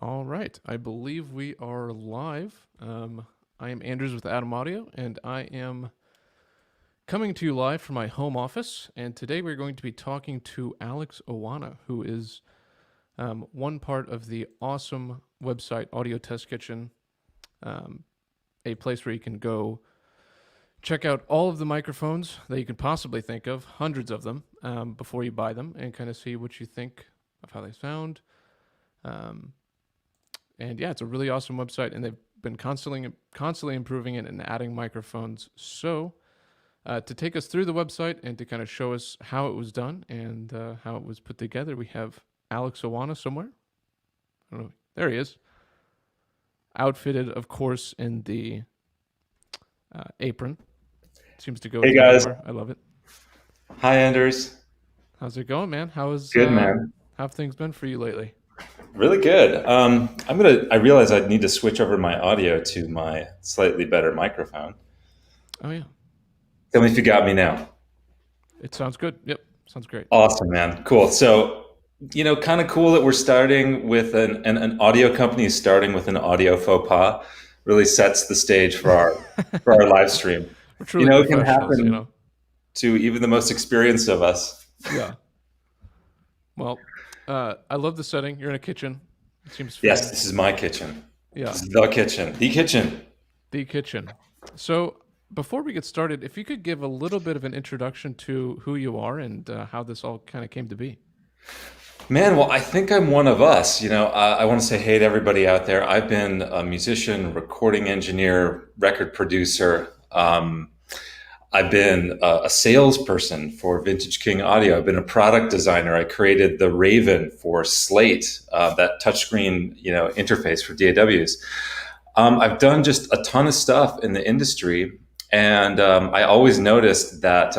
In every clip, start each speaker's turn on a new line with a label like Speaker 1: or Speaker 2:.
Speaker 1: All right, I believe we are live. I am Andrews with Adam Audio, and I am coming to you live from my home office. And today we're going to be talking to Alex Oana, who is one part of the awesome website Audio Test Kitchen, a place where you can go check out all of the microphones that you can possibly think of, hundreds of them, before you buy them, and kind of see what you think of how they sound. And yeah, it's a really awesome website, and they've been constantly improving it and adding microphones. So, to take us through the website and to kind of show us how it was done and how it was put together, we have Alex Oana somewhere. I don't know. There he is. Outfitted, of course, in the apron. Seems to go
Speaker 2: Hey
Speaker 1: with
Speaker 2: guys.
Speaker 1: everywhere. I love it.
Speaker 2: Hi Anders.
Speaker 1: How's it going, man?
Speaker 2: Good man.
Speaker 1: How have things been for you lately?
Speaker 2: Really good. I realize I need to switch over my audio to my slightly better microphone.
Speaker 1: Oh yeah,
Speaker 2: Tell me if you got me now.
Speaker 1: it sounds good. Yep, sounds great.
Speaker 2: Awesome, man. Cool. So, kind of cool that we're starting with an audio company is starting with an audio faux pas. Really sets the stage for our live stream.
Speaker 1: We're truly
Speaker 2: It can
Speaker 1: professionals, you
Speaker 2: happen
Speaker 1: know.
Speaker 2: to even the most experienced of us.
Speaker 1: Yeah. Well, I love the setting. You're in a kitchen. It seems
Speaker 2: Yes,
Speaker 1: fitting.
Speaker 2: this is my kitchen.
Speaker 1: Yeah,
Speaker 2: This is the kitchen. The kitchen.
Speaker 1: the kitchen. So, before we get started, if you could give a little bit of an introduction to who you are and how this all kind of came to be.
Speaker 2: Man, well, I think I'm one of us. I want to say hey to everybody out there. I've been a musician, recording engineer, record producer. I've been a salesperson for Vintage King Audio. I've been a product designer. I created the Raven for Slate, that touchscreen, interface for DAWs. I've done just a ton of stuff in the industry, and I always noticed that,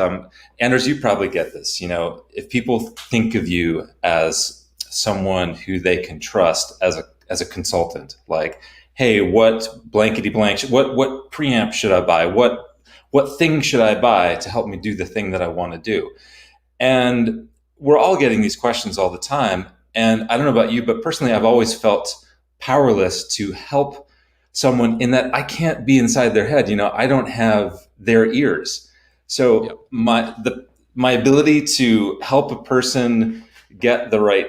Speaker 2: Anders, you probably get this. If people think of you as someone who they can trust as a consultant, like, hey, what blankety blank, what preamp should I buy? What thing should I buy to help me do the thing that I want to do? And we're all getting these questions all the time. And I don't know about you, but personally, I've always felt powerless to help someone in that I can't be inside their head. I don't have their ears.
Speaker 1: Yep.
Speaker 2: So my ability to help a person get the right,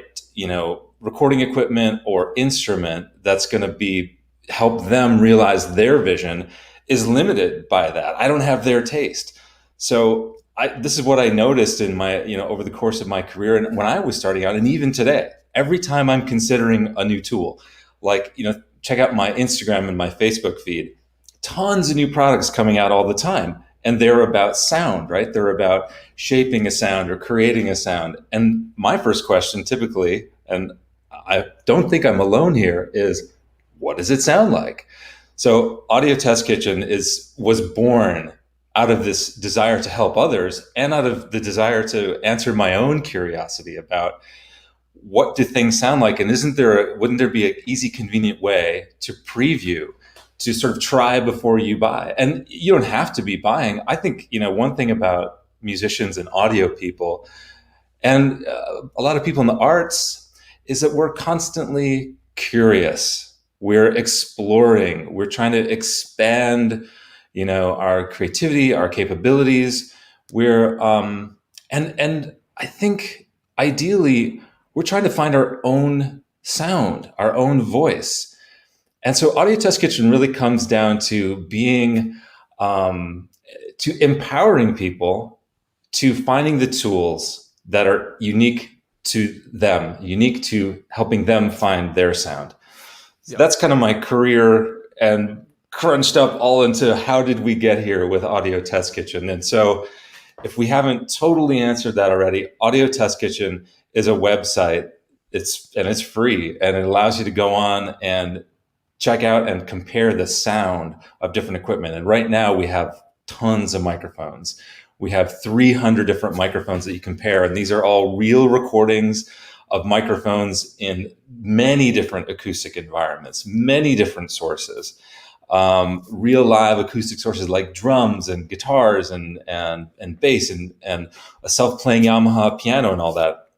Speaker 2: recording equipment or instrument that's going to be help them realize their vision is limited by that. I don't have their taste. So this is what I noticed in my, over the course of my career and when I was starting out, and even today, every time I'm considering a new tool, like, check out my Instagram and my Facebook feed, tons of new products coming out all the time. And they're about sound, right? They're about shaping a sound or creating a sound. And my first question typically, and I don't think I'm alone here, is what does it sound like? So Audio Test Kitchen was born out of this desire to help others and out of the desire to answer my own curiosity about what do things sound like, and wouldn't there be an easy, convenient way to preview, to sort of try before you buy? And you don't have to be buying. I think one thing about musicians and audio people, and a lot of people in the arts, is that we're constantly curious. We're exploring. We're trying to expand, our creativity, our capabilities. We're and I think ideally we're trying to find our own sound, our own voice. And so Audio Test Kitchen really comes down to being, to empowering people, to finding the tools that are unique to them, unique to helping them find their sound. So
Speaker 1: Yep.
Speaker 2: that's kind of my career, and crunched up all into how did we get here with Audio Test Kitchen. And so if we haven't totally answered that already, Audio Test Kitchen is a website. It's free, and it allows you to go on and check out and compare the sound of different equipment. And right now we have tons of microphones. We have 300 different microphones that you compare, and these are all real recordings of microphones in many different acoustic environments, many different sources. Real live acoustic sources like drums and guitars and bass and a self-playing Yamaha piano and all that.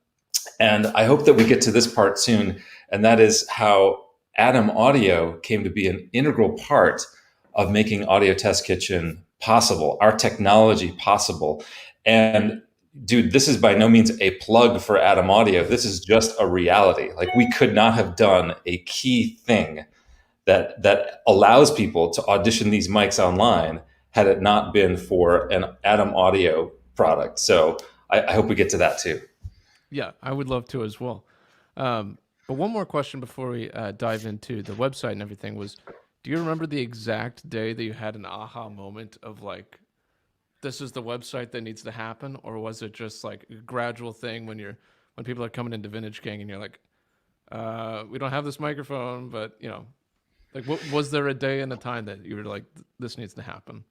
Speaker 2: And I hope that we get to this part soon, and that is how Atom Audio came to be an integral part of making Audio Test Kitchen possible, our technology possible. And dude, this is by no means a plug for Atom Audio. This is just a reality. Like, we could not have done a key thing that allows people to audition these mics online had it not been for an Atom Audio product. So I hope we get to that too.
Speaker 1: Yeah, I would love to as well. But one more question before we dive into the website and everything was, do you remember the exact day that you had an aha moment of like, this is the website that needs to happen, or was it just like a gradual thing when people are coming into Vintage King and you're like, we don't have this microphone, but like, what was there a day and a time that you were like, this needs to happen?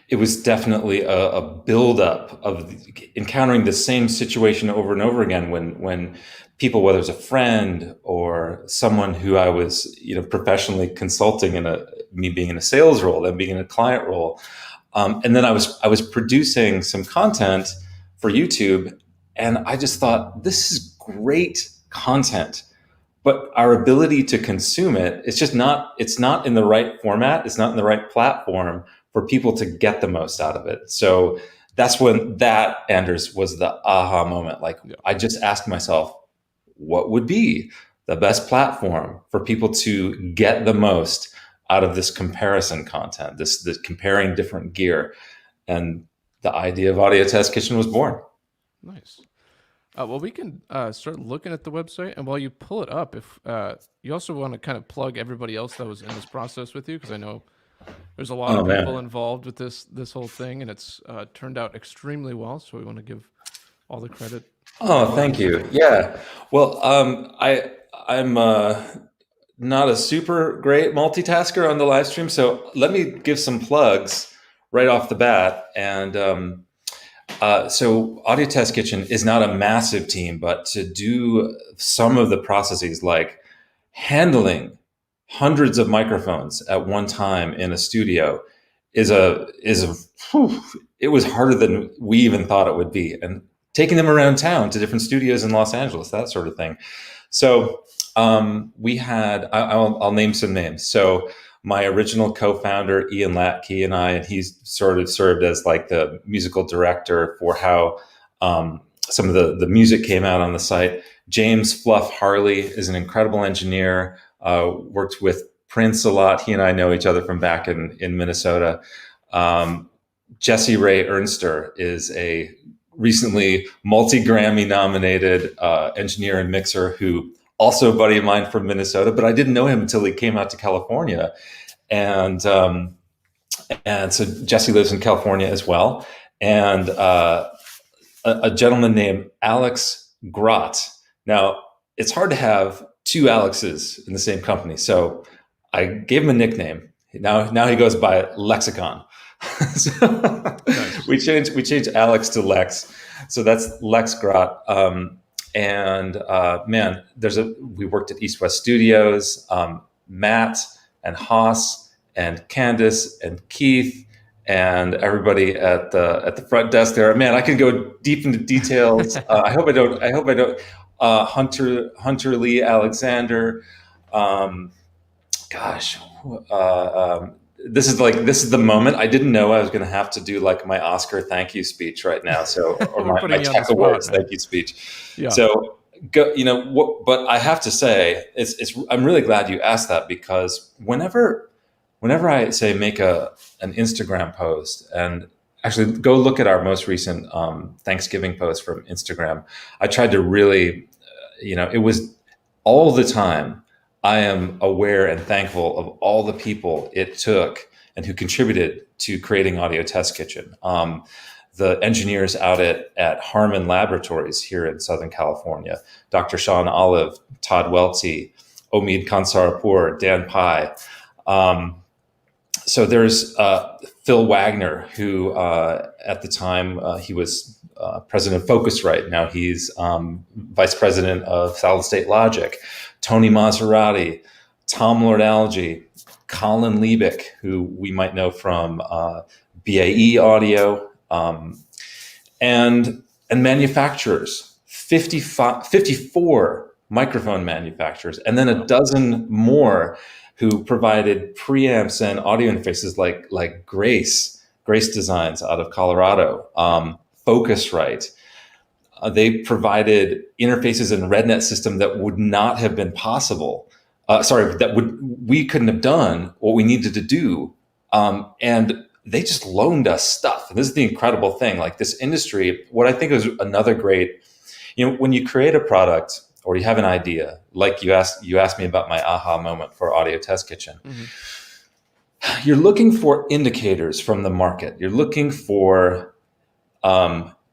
Speaker 2: It was definitely a buildup of encountering the same situation over and over again when people, whether it's a friend or someone who I was professionally consulting me being in a sales role, then being in a client role, and then I was producing some content for YouTube, and I just thought, this is great content, but our ability to consume it, it's not in the right format, it's not in the right platform for people to get the most out of it. So that's when that, Anders, was the aha moment. Like,
Speaker 1: Yeah.
Speaker 2: I just asked myself, what would be the best platform for people to get the most out of this comparison content, this comparing different gear? And the idea of Audio Test Kitchen was born.
Speaker 1: Nice. Well, we can start looking at the website, and while you pull it up, if you also want to kind of plug everybody else that was in this process with you, because I know there's a lot of people involved with this whole thing, and it's turned out extremely well. So we want to give all the credit.
Speaker 2: Oh, thank you. Yeah. Well, I'm not a super great multitasker on the live stream, so let me give some plugs right off the bat. And so Audio Test Kitchen is not a massive team, but to do some of the processes like handling hundreds of microphones at one time in a studio it was harder than we even thought it would be. And taking them around town to different studios in Los Angeles, that sort of thing. So we had, I'll name some names. So my original co-founder, Ian Latke, and I, and he's sort of served as like the musical director for how some of the music came out on the site. James Fluff Harley is an incredible engineer, worked with Prince a lot. He and I know each other from back in Minnesota. Jesse Ray Ernster is a recently multi-Grammy nominated engineer and mixer who also a buddy of mine from Minnesota, but I didn't know him until he came out to California. And so Jesse lives in California as well. And a gentleman named Alex Grott. Now, it's hard to have two Alexes in the same company. So I gave him a nickname. Now he goes by Lexicon. So nice. we changed Alex to Lex. So that's Lex Grott. Man, we worked at East West Studios, Matt and Haas and Candace and Keith and everybody at the front desk there. Man, I can go deep into details. I hope I don't. Hunter Lee Alexander. This is the moment. I didn't know I was going to have to do like my Oscar thank you speech right now. So, or my Tech Awards thank you speech. Yeah. So, but I have to say, I'm really glad you asked that, because whenever I say make an Instagram post, and actually go look at our most recent Thanksgiving post from Instagram, I tried to really, it was all the time. I am aware and thankful of all the people it took and who contributed to creating Audio Test Kitchen. The engineers out at Harman Laboratories here in Southern California, Dr. Sean Olive, Todd Welty, Omid Kansarapur, Dan Pai. So there's Phil Wagner, who at the time he was president of Focusrite. Now he's vice president of Solid State Logic. Tony Maserati, Tom Lord-Alge, Colin Liebig, who we might know from BAE Audio, and manufacturers. 54 microphone manufacturers, and then a
Speaker 1: Wow.
Speaker 2: dozen more who provided preamps and audio interfaces like Grace Designs out of Colorado, Focusrite. They provided interfaces and RedNet system that would not have been possible. We couldn't have done what we needed to do, and they just loaned us stuff. And this is the incredible thing. Like this industry, what I think is another great, when you create a product or you have an idea, like you asked me about my aha moment for Audio Test Kitchen.
Speaker 1: Mm-hmm.
Speaker 2: You're looking for indicators from the market. You're looking for,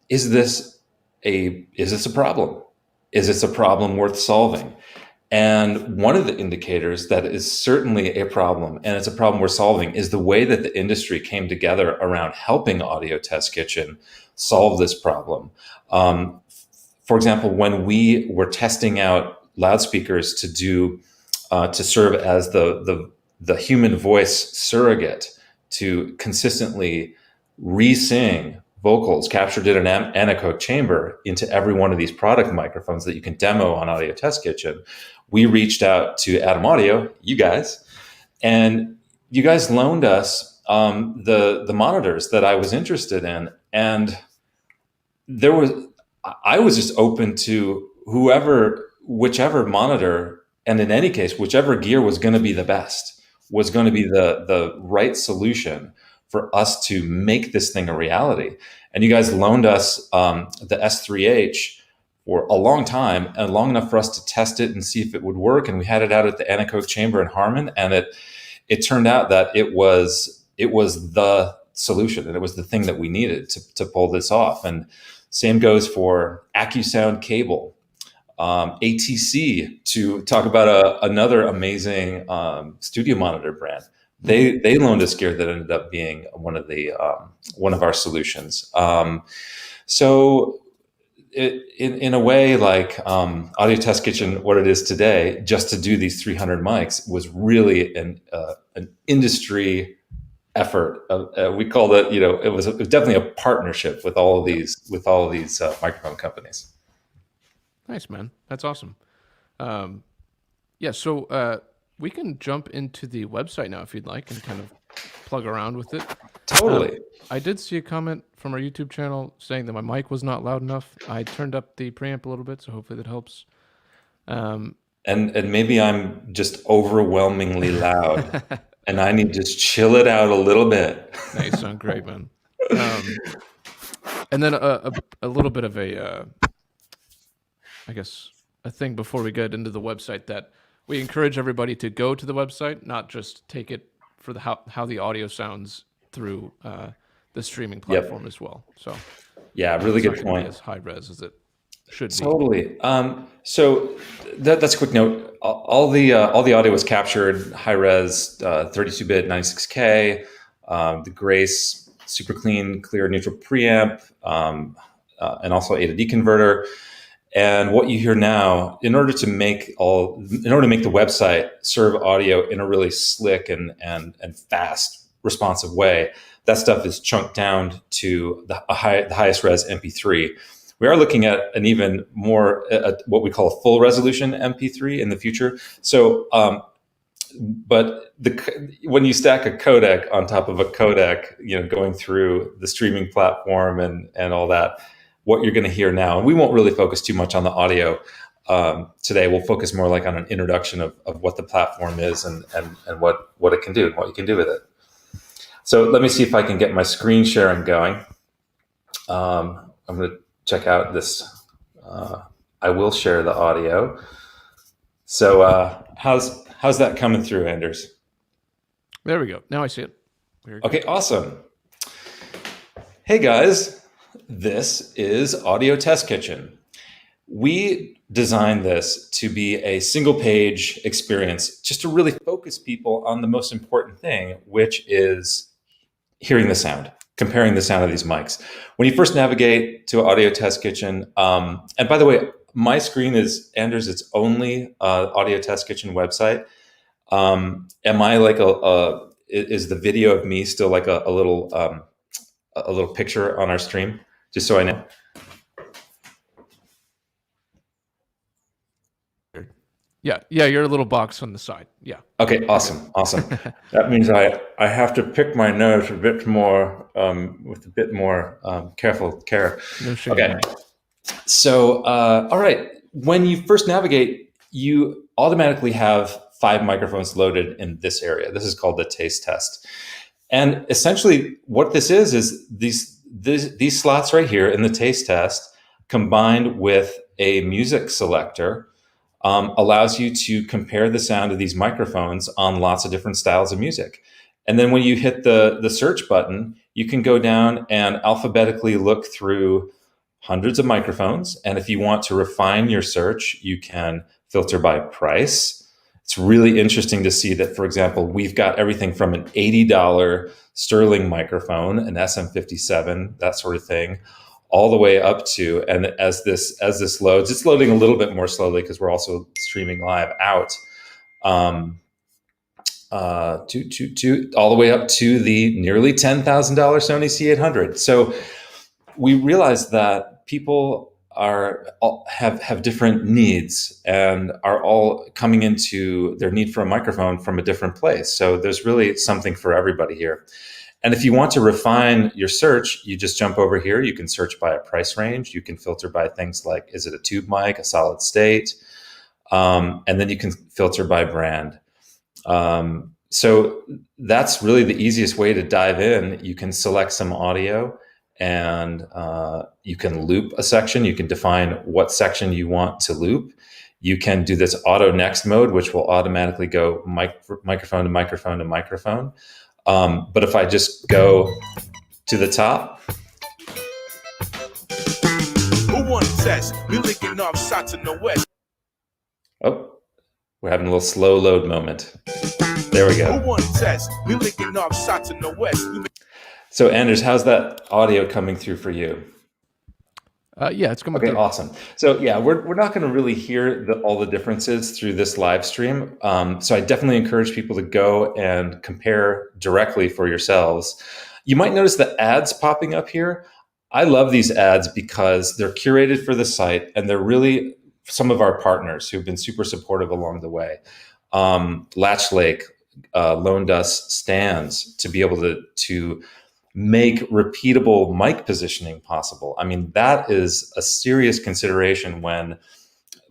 Speaker 2: is this a problem? Is this a problem worth solving? And one of the indicators that is certainly a problem, and it's a problem we're solving, is the way that the industry came together around helping Audio Test Kitchen solve this problem. For example, when we were testing out loudspeakers to serve as the human voice surrogate to consistently re-sing vocals captured in an anechoic chamber into every one of these product microphones that you can demo on Audio Test Kitchen, we reached out to Atom Audio, you guys, and you guys loaned us the monitors that I was interested in, and I was just open to whichever monitor, and in any case, whichever gear was going to be the best, was going to be the right solution for us to make this thing a reality. And you guys loaned us the S3H for a long time, and long enough for us to test it and see if it would work. And we had it out at the anechoic chamber in Harman, and it turned out that it was the solution, and it was the thing that we needed to pull this off. And same goes for AccuSound cable, ATC, to talk about another amazing studio monitor brand. They loaned us gear that ended up being one of our solutions. So in a way, like Audio Test Kitchen, what it is today, just to do these 300 mics was really an industry effort. We called it, it was definitely a partnership with all of these microphone companies.
Speaker 1: Nice, man. That's awesome. Yeah, so we can jump into the website now if you'd like and kind of plug around with it.
Speaker 2: Totally.
Speaker 1: I did see a comment from our YouTube channel saying that my mic was not loud enough. I turned up the preamp a little bit, so hopefully that helps.
Speaker 2: And maybe I'm just overwhelmingly loud, and I need to just chill it out a little bit.
Speaker 1: No, you sound great, man. And then a little bit of I guess, a thing before we get into the website, that we encourage everybody to go to the website, not just take it for how the audio sounds through the streaming platform as well. So
Speaker 2: yeah, really good
Speaker 1: not
Speaker 2: point.
Speaker 1: as high res as it should be.
Speaker 2: Totally. So that's a quick note. All the audio was captured high res, 32-bit, 96K. The Grace super clean, clear, neutral preamp, and also A to D converter. And what you hear now, in order to make the website serve audio in a really slick and fast, responsive way, that stuff is chunked down to the highest res MP3. We are looking at an even more what we call a full resolution MP3 in the future. So, but when you stack a codec on top of a codec, going through the streaming platform and all that, what you're going to hear now, and we won't really focus too much on the audio today. We'll focus more like on an introduction of what the platform is and what it can do and what you can do with it. So let me see if I can get my screen sharing going. I'm going to check out this. I will share the audio. So how's that coming through, Anders?
Speaker 1: There we go. Now I see it.
Speaker 2: Okay, awesome. Hey guys, this is Audio Test Kitchen. We designed this to be a single page experience, just to really focus people on the most important thing, which is hearing the sound, comparing the sound of these mics. When you first navigate to Audio Test Kitchen, and by the way, my screen is Anders. It's only Audio Test Kitchen website. Am I like is the video of me still like a little picture on our stream? Just so I know.
Speaker 1: Yeah, you're a little box on the side. Yeah,
Speaker 2: Okay,
Speaker 1: you're good.
Speaker 2: awesome, awesome. That means I have to pick my nose a bit more with a bit more careful care.
Speaker 1: No shame,
Speaker 2: Okay,
Speaker 1: man.
Speaker 2: so all right. When you first navigate, you automatically have 5 microphones loaded in this area. This is called the taste test. And essentially, what this is these slots right here in the taste test, combined with a music selector, allows you to compare the sound of these microphones on lots of different styles of music. And then when you hit the search button, you can go down and alphabetically look through hundreds of microphones. And if you want to refine your search, you can filter by price. It's really interesting to see that, for example, we've got everything from an $80 Sterling microphone, an SM57, that sort of thing, all the way up to, and as this loads, it's loading a little bit more slowly because we're also streaming live out, um, all the way up to the nearly $10,000 Sony C800. So we realized that people have different needs and are all coming into their need for a microphone from a different place. So there's really something for everybody here. And if you want to refine your search, you just jump over here. You can search by a price range. You can filter by things like, is it a tube mic, a solid state? And then you can filter by brand. So that's really the easiest way to dive in. You can select some audio and you can loop a section. You can define what section you want to loop. You can do this auto next mode, which will automatically go microphone to microphone to microphone. But if I just go to the top, oh, we're having a little slow load moment. There we go. So Anders, how's that audio coming through for you?
Speaker 1: Yeah, it's coming
Speaker 2: Okay,
Speaker 1: through.
Speaker 2: awesome. So yeah, we're not going to really hear all the differences through this live stream. So I definitely encourage people to go and compare directly for yourselves. You might notice the ads popping up here. I love these ads because they're curated for the site and they're really some of our partners who've been super supportive along the way. Latch Lake loaned us stands to be able to make repeatable mic positioning possible. I mean, that is a serious consideration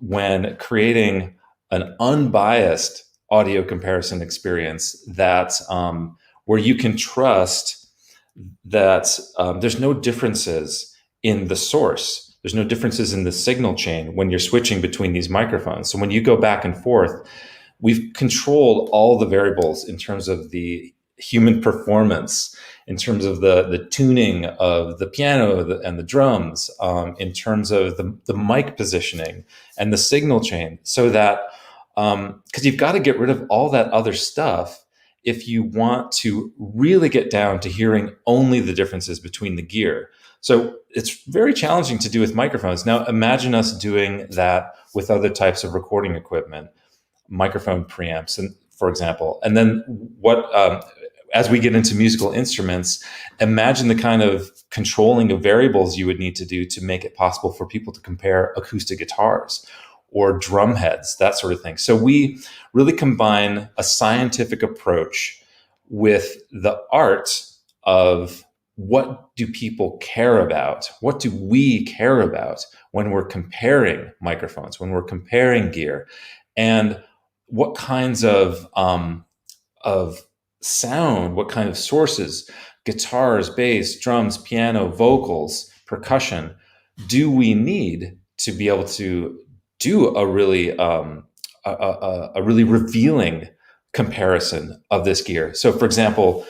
Speaker 2: when creating an unbiased audio comparison experience that where you can trust that there's no differences in the source. There's no differences in the signal chain when you're switching between these microphones. So when you go back and forth, we've controlled all the variables in terms of the human performance, in terms of the tuning of the piano and the drums, in terms of the mic positioning and the signal chain, so that because you've got to get rid of all that other stuff if you want to really get down to hearing only the differences between the gear. So it's very challenging to do with microphones. Now imagine us doing that with other types of recording equipment, microphone preamps, and for example. And then what as we get into musical instruments, imagine the kind of controlling of variables you would need to do to make it possible for people to compare acoustic guitars or drum heads, that sort of thing. So we really combine a scientific approach with the art of what do people care about? What do we care about when we're comparing microphones, when we're comparing gear? And what kinds of sound, what kind of sources, guitars, bass, drums, piano, vocals, percussion, do we need to be able to do a really revealing comparison of this gear? So, for example,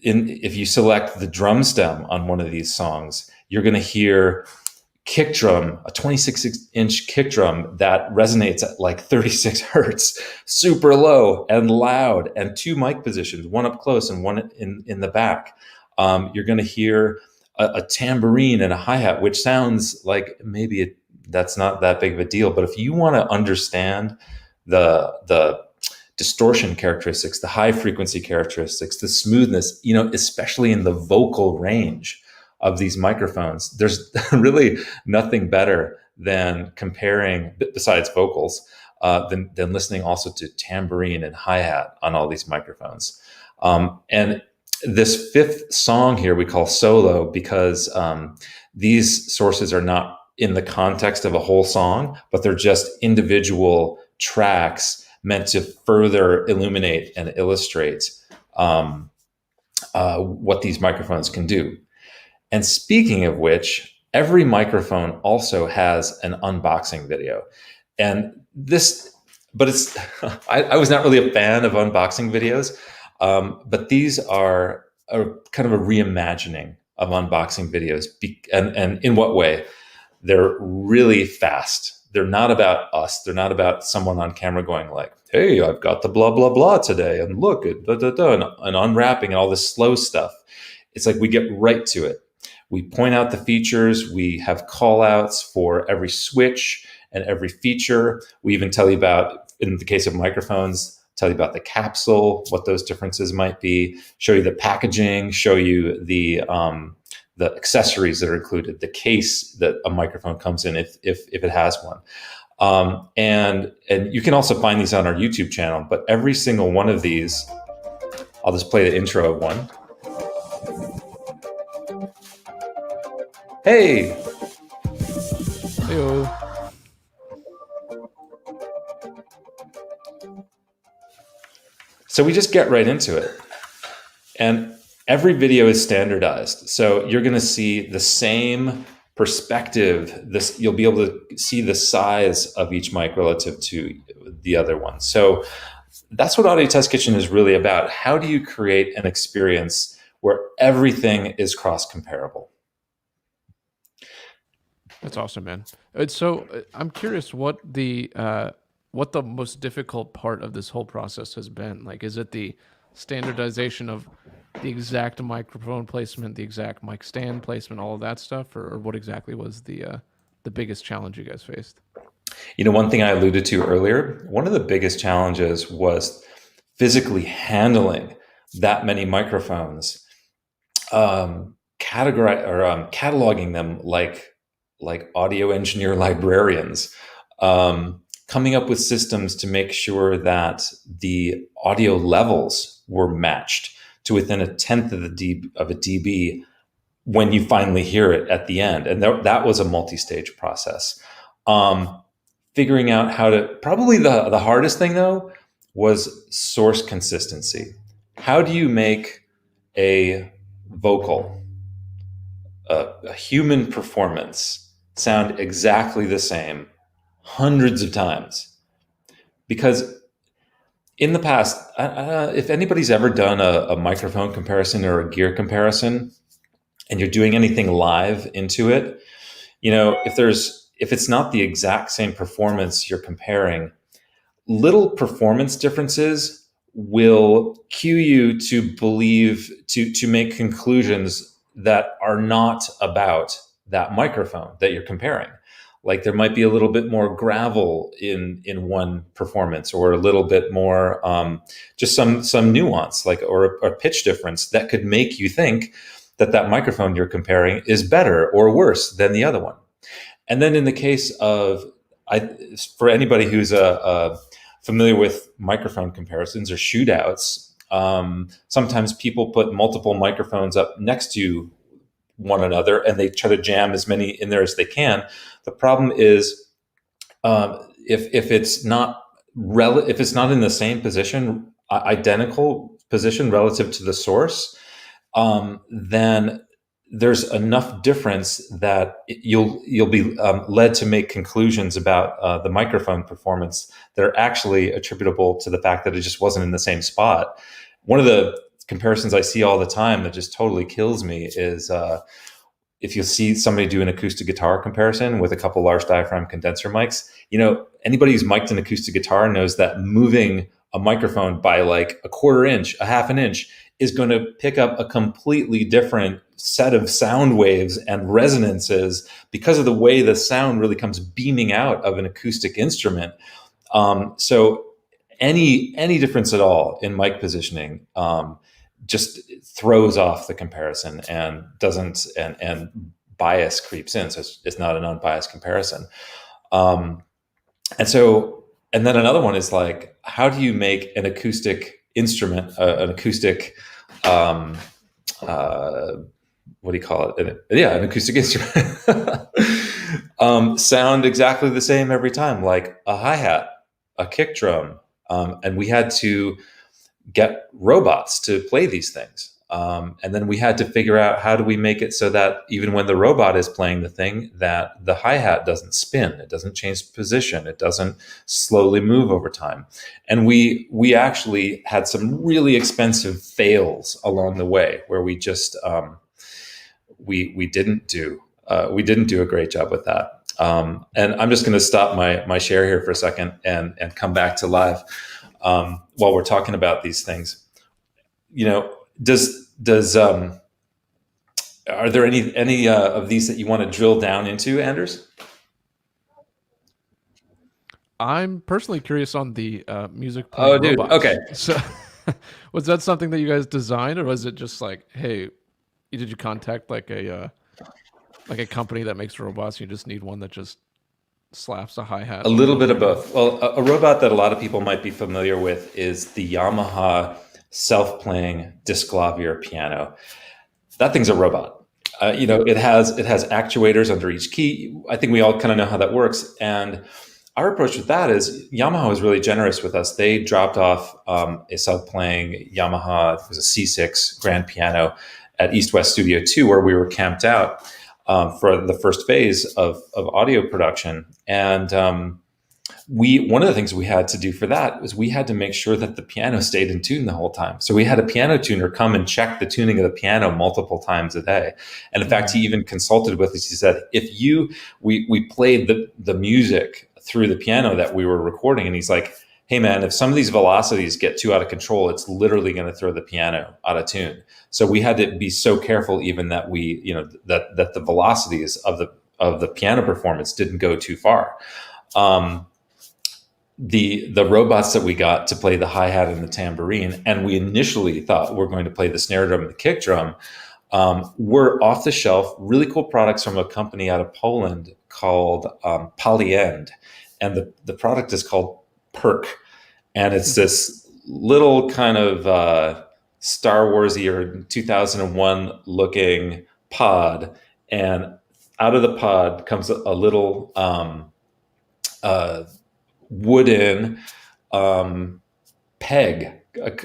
Speaker 2: if you select the drum stem on one of these songs, you're going to hear kick drum, a 26-inch kick drum that resonates at like 36 hertz, super low and loud, and 2 mic positions, one up close and one in the back. You're going to hear a tambourine and a hi-hat, which sounds like maybe that's not that big of a deal. But if you want to understand the distortion characteristics, the high frequency characteristics, the smoothness, especially in the vocal range of these microphones, there's really nothing better than comparing, besides vocals, than listening also to tambourine and hi-hat on all these microphones. And this fifth song here we call solo because these sources are not in the context of a whole song, but they're just individual tracks meant to further illuminate and illustrate what these microphones can do. And speaking of which, every microphone also has an unboxing video. And this, but it's, I was not really a fan of unboxing videos, but these are a kind of a reimagining of unboxing videos. And in what way? They're really fast. They're not about us. They're not about someone on camera going like, hey, I've got the blah, blah, blah today. And look at and unwrapping and all this slow stuff. It's like we get right to it. We point out the features. We have call outs for every switch and every feature. We even tell you about, in the case of microphones, tell you about the capsule, what those differences might be, show you the packaging, show you the accessories that are included, the case that a microphone comes in if it has one. And you can also find these on our YouTube channel, but every single one of these, I'll just play the intro of one. Hey!
Speaker 1: Heyo.
Speaker 2: So we just get right into it. And every video is standardized. So you're going to see the same perspective. You'll be able to see the size of each mic relative to the other one. So that's what Audio Test Kitchen is really about. How do you create an experience where everything is cross-comparable?
Speaker 1: That's awesome, man. So I'm curious what the most difficult part of this whole process has been. Like, is it the standardization of the exact microphone placement, the exact mic stand placement, all of that stuff, or what exactly was the biggest challenge you guys faced?
Speaker 2: You know, one thing I alluded to earlier, one of the biggest challenges was physically handling that many microphones, cataloging them like audio engineer librarians, coming up with systems to make sure that the audio levels were matched to within 1/10 of a dB when you finally hear it at the end. And that was a multi-stage process. Figuring out how to, probably the hardest thing though, was source consistency. How do you make a vocal, a human performance, sound exactly the same hundreds of times? Because in the past, if anybody's ever done a microphone comparison or a gear comparison, and you're doing anything live into it, you know, if it's not the exact same performance you're comparing, little performance differences will cue you to believe, to make conclusions that are not about that microphone that you're comparing. Like there might be a little bit more gravel in one performance, or a little bit more just some nuance, like or a pitch difference that could make you think that microphone you're comparing is better or worse than the other one. And then in the case of, for anybody who's familiar with microphone comparisons or shootouts, sometimes people put multiple microphones up next to one another and they try to jam as many in there as they can. The problem is if it's not in the same position, identical position relative to the source, then there's enough difference that you'll be led to make conclusions about the microphone performance that are actually attributable to the fact that it just wasn't in the same spot. One of the comparisons I see all the time that just totally kills me is if you see somebody do an acoustic guitar comparison with a couple large diaphragm condenser mics. You know, anybody who's mic'd an acoustic guitar knows that moving a microphone by like a 1/4 inch, a 1/2 inch, is going to pick up a completely different set of sound waves and resonances because of the way the sound really comes beaming out of an acoustic instrument. So any difference at all in mic positioning just throws off the comparison and doesn't, and bias creeps in. So it's not an unbiased comparison. And so And then another one is like, how do you make an acoustic instrument, an acoustic, um, uh, what do you call it? Yeah, an acoustic instrument. Sound exactly the same every time, like a hi-hat, a kick drum. And we had to get robots to play these things. And then we had to figure out how do we make it so that even when the robot is playing the thing, that the hi-hat doesn't spin, it doesn't change position, it doesn't slowly move over time. And we actually had some really expensive fails along the way where we just we didn't do a great job with that. And I'm just going to stop my share here for a second and come back to live while we're talking about these things. You know, does are there any of these that you want to drill down into, Anders?
Speaker 1: I'm personally curious on the music
Speaker 2: Oh,
Speaker 1: playing
Speaker 2: dude. Okay.
Speaker 1: robots. So, was that something that you guys designed, or was it just like, hey, did you contact like a company that makes robots? You just need one that just slaps a hi hat
Speaker 2: A
Speaker 1: over
Speaker 2: little
Speaker 1: and
Speaker 2: bit
Speaker 1: over
Speaker 2: of
Speaker 1: again.
Speaker 2: both. Well, a robot that a lot of people might be familiar with is the Yamaha self-playing disclavier piano. That thing's a robot. It has actuators under each key. I think we all kind of know how that works. And our approach with that is Yamaha was really generous with us. They dropped off a self-playing Yamaha. It was a C6 grand piano at East West Studio 2, where we were camped out for the first phase of audio production. And we one of the things we had to do for that was we had to make sure that the piano stayed in tune the whole time. So we had a piano tuner come and check the tuning of the piano multiple times a day. And in fact, he
Speaker 1: Mhm.
Speaker 2: even consulted with us. He said, if you we played the music through the piano that we were recording, and he's like, hey man, if some of these velocities get too out of control, it's literally going to throw the piano out of tune. So we had to be so careful even that that the velocities of the piano performance didn't go too far. Um, the robots that we got to play the hi-hat and the tambourine, and we initially thought we're going to play the snare drum and the kick drum, were off the shelf, really cool products from a company out of Poland called Polyend. And the product is called Perk. And it's this little kind of Star Warsy or 2001 looking pod. And out of the pod comes a little uh, wooden peg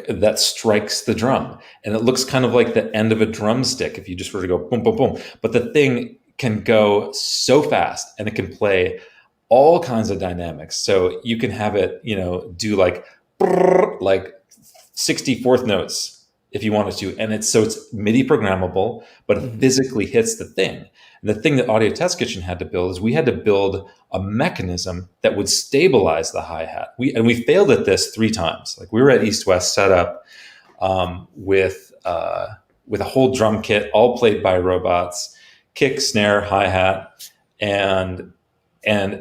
Speaker 2: that strikes the drum, and it looks kind of like the end of a drumstick if you just were to go boom boom boom. But the thing can go so fast, and it can play all kinds of dynamics. So you can have it do like 64th notes if you wanted to, and it's MIDI programmable, but it
Speaker 1: Mhm.
Speaker 2: physically hits the thing. And the thing that Audio Test Kitchen had to build is we had to build a mechanism that would stabilize the hi-hat. We failed at this 3 times. Like, we were at East West set up with a whole drum kit, all played by robots, kick, snare, hi-hat, and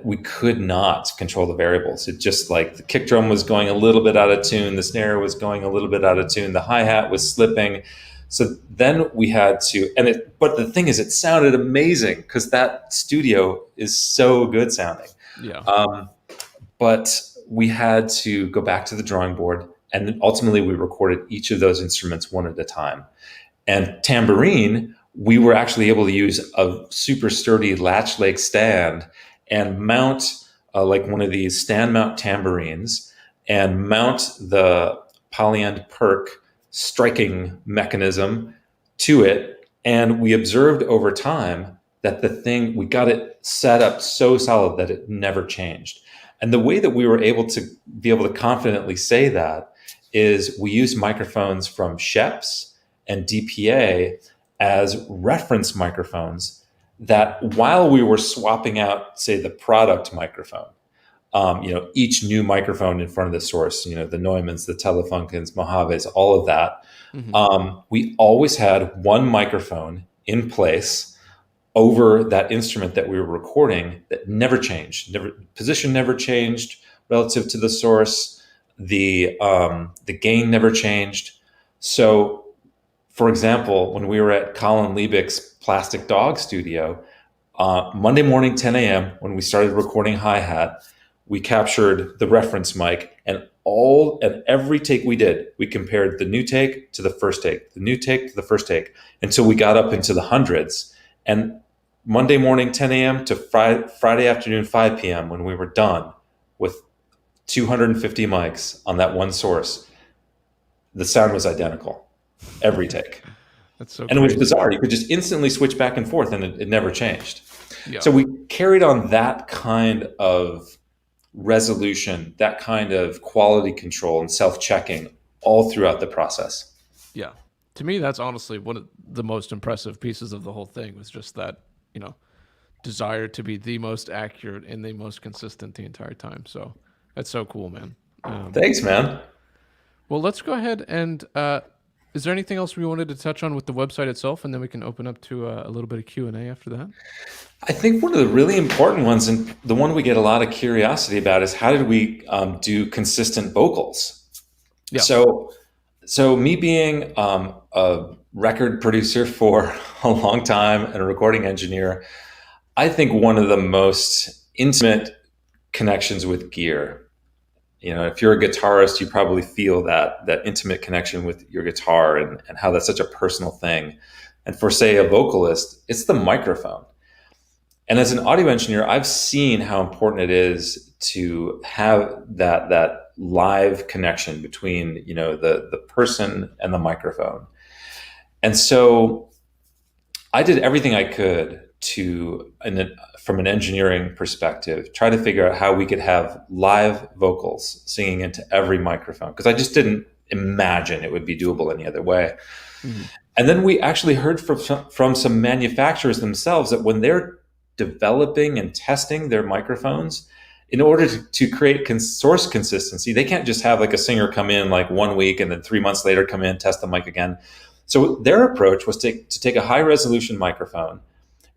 Speaker 2: we could not control the variables. It just, like, the kick drum was going a little bit out of tune, the snare was going a little bit out of tune, the hi-hat was slipping. So then we had to, but the thing is, it sounded amazing because that studio is so good sounding.
Speaker 1: Yeah.
Speaker 2: Um, but we had to go back to the drawing board, and then ultimately we recorded each of those instruments one at a time. And tambourine, we were actually able to use a super sturdy latch leg stand and mount like one of these stand mount tambourines and mount the Polyend Perk striking mechanism to it. And we observed over time that we got it set up so solid that it never changed. And the way that we were able to confidently say that is we used microphones from Sheps and DPA as reference microphones, that while we were swapping out, say, the product microphone, each new microphone in front of the source, the Neumanns, the Telefunkens, Mojaves, all of that,
Speaker 1: Hmm.
Speaker 2: we always had one microphone in place over that instrument that we were recording that never changed. Position never changed relative to the source. The gain never changed. So, for example, when we were at Colin Liebick's Plastic Dog Studio, Monday morning, 10 a.m., when we started recording hi-hat, we captured the reference mic, and every take we did, we compared the new take to the first take, the new take to the first take, until we got up into the hundreds. And Monday morning 10 a.m. to Friday afternoon 5 p.m., when we were done with 250 mics on that one source, the sound was identical every take.
Speaker 1: That's so
Speaker 2: And it was
Speaker 1: crazy.
Speaker 2: bizarre. You could just instantly switch back and forth, and it never changed.
Speaker 1: Yeah.
Speaker 2: So we carried on that kind of resolution, that kind of quality control and self-checking all throughout the process.
Speaker 1: Yeah. To me, that's honestly one of the most impressive pieces of the whole thing was just that, desire to be the most accurate and the most consistent the entire time. So that's so cool, man.
Speaker 2: Thanks, man.
Speaker 1: Well, let's go ahead and is there anything else we wanted to touch on with the website itself, and then we can open up to a little bit of Q&A after that?
Speaker 2: I think one of the really important ones, and the one we get a lot of curiosity about, is how did we do consistent vocals?
Speaker 1: Yeah.
Speaker 2: So me being a record producer for a long time and a recording engineer, I think one of the most intimate connections with gear. If you're a guitarist, you probably feel that intimate connection with your guitar and how that's such a personal thing. And for, say, a vocalist, it's the microphone. And as an audio engineer, I've seen how important it is to have that live connection between the person and the microphone. And so I did everything I could to, from an engineering perspective, try to figure out how we could have live vocals singing into every microphone, because I just didn't imagine it would be doable any other way. Mm-hmm. And then we actually heard from some manufacturers themselves that when they're developing and testing their microphones, in order to create source consistency, they can't just have like a singer come in like 1 week and then 3 months later come in, test the mic again. So their approach was to take a high resolution microphone,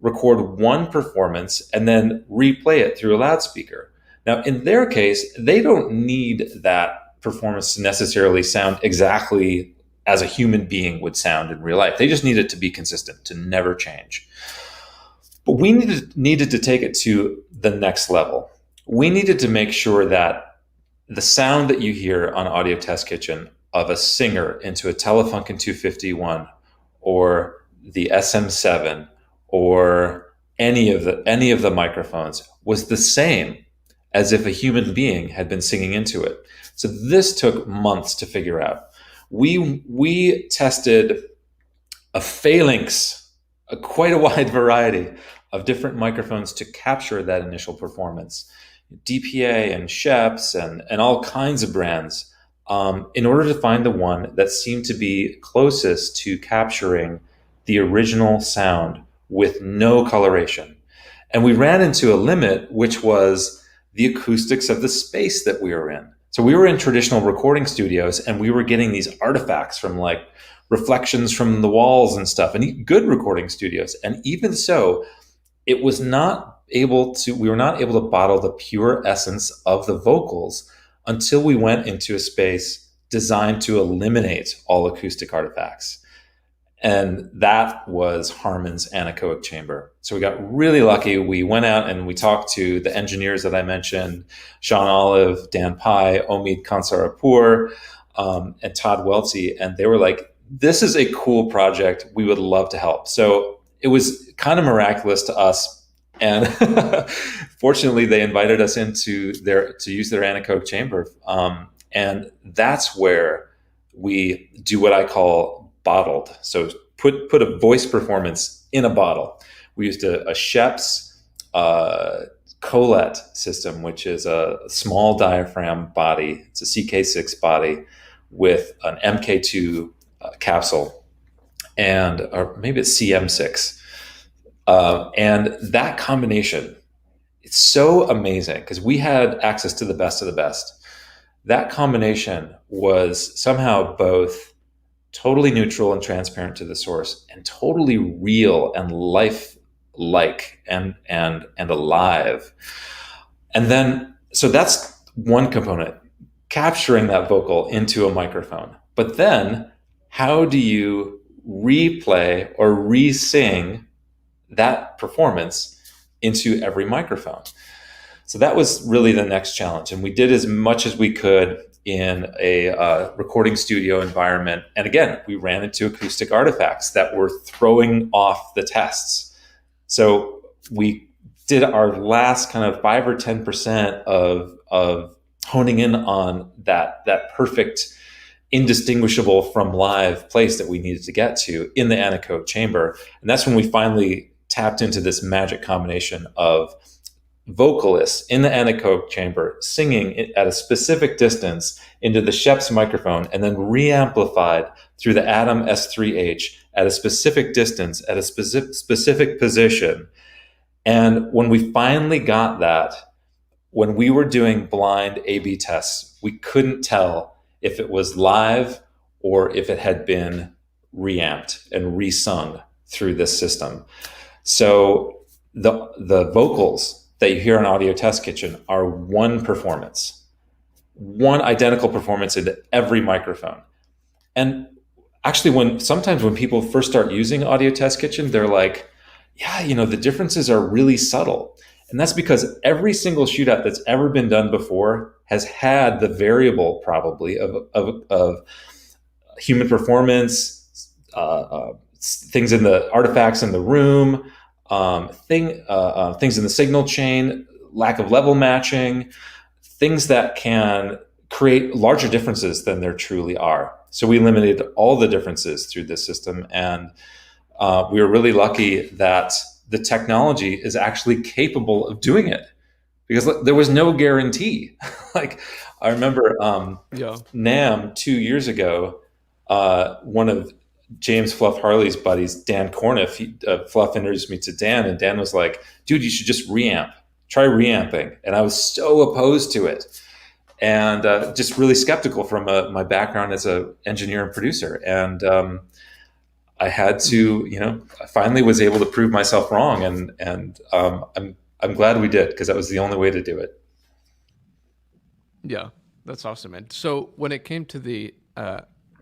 Speaker 2: record one performance, and then replay it through a loudspeaker. Now, in their case, they don't need that performance to necessarily sound exactly as a human being would sound in real life. They just need it to be consistent, to never change. But we needed to take it to the next level. We needed to make sure that the sound that you hear on Audio Test Kitchen of a singer into a Telefunken 251 or the SM7 or any of the microphones was the same as if a human being had been singing into it. So this took months to figure out. We tested a phalanx, quite a wide variety of different microphones to capture that initial performance. DPA and Sheps and all kinds of brands, in order to find the one that seemed to be closest to capturing the original sound with no coloration. And we ran into a limit, which was the acoustics of the space that we were in. So we were in traditional recording studios, and we were getting these artifacts from like reflections from the walls and stuff, and good recording studios. And even so, we were not able to bottle the pure essence of the vocals until we went into a space designed to eliminate all acoustic artifacts. And that was Harman's anechoic chamber. So we got really lucky. We went out and we talked to the engineers that I mentioned, Sean Olive, Dan Pai, Omid Kansarapur, and Todd Welty. And they were like, this is a cool project. We would love to help. So it was kind of miraculous to us. And fortunately, they invited us to use their anechoic chamber. And that's where we do what I call bottled. So put a voice performance in a bottle. We used a Sheps Colette system, which is a small diaphragm body. It's a CK6 body with an MK2 capsule, or maybe it's CM6. And that combination, it's so amazing because we had access to the best of the best. That combination was somehow both totally neutral and transparent to the source and totally real and lifelike and alive. And then, so that's one component, capturing that vocal into a microphone. But then how do you replay or re-sing that performance into every microphone? So that was really the next challenge. And we did as much as we could in a recording studio environment. And again, we ran into acoustic artifacts that were throwing off the tests. So we did our last kind of 5 or 10% of honing in on that perfect, indistinguishable from live place that we needed to get to in the anechoic chamber. And that's when we finally tapped into this magic combination of vocalists in the anechoic chamber singing at a specific distance into the Sheps microphone and then re-amplified through the Atom S3H at a specific distance at a specific position. And when we finally got that, when we were doing blind A/B tests, we couldn't tell if it was live or if it had been reamped and resung through this system. So the vocals that you hear on Audio Test Kitchen are one performance, one identical performance into every microphone. And actually, sometimes when people first start using Audio Test Kitchen, they're like, yeah, the differences are really subtle. And that's because every single shootout that's ever been done before has had the variable probably of human performance, things in the artifacts in the room, things in the signal chain, lack of level matching, things that can create larger differences than there truly are. So we eliminated all the differences through this system, and we were really lucky that the technology is actually capable of doing it, because there was no guarantee. Like I remember
Speaker 1: Yeah.
Speaker 2: NAMM 2 years ago, one of James Fluff Harley's buddies, Dan Corniff, Fluff introduced me to Dan, and Dan was like, dude, you should just reamp. Try reamping. And I was so opposed to it, and just really skeptical from my background as an engineer and producer. And I had to, I finally was able to prove myself wrong, and I'm glad we did, because that was the only way to do it.
Speaker 1: Yeah, that's awesome, man. So when it came to the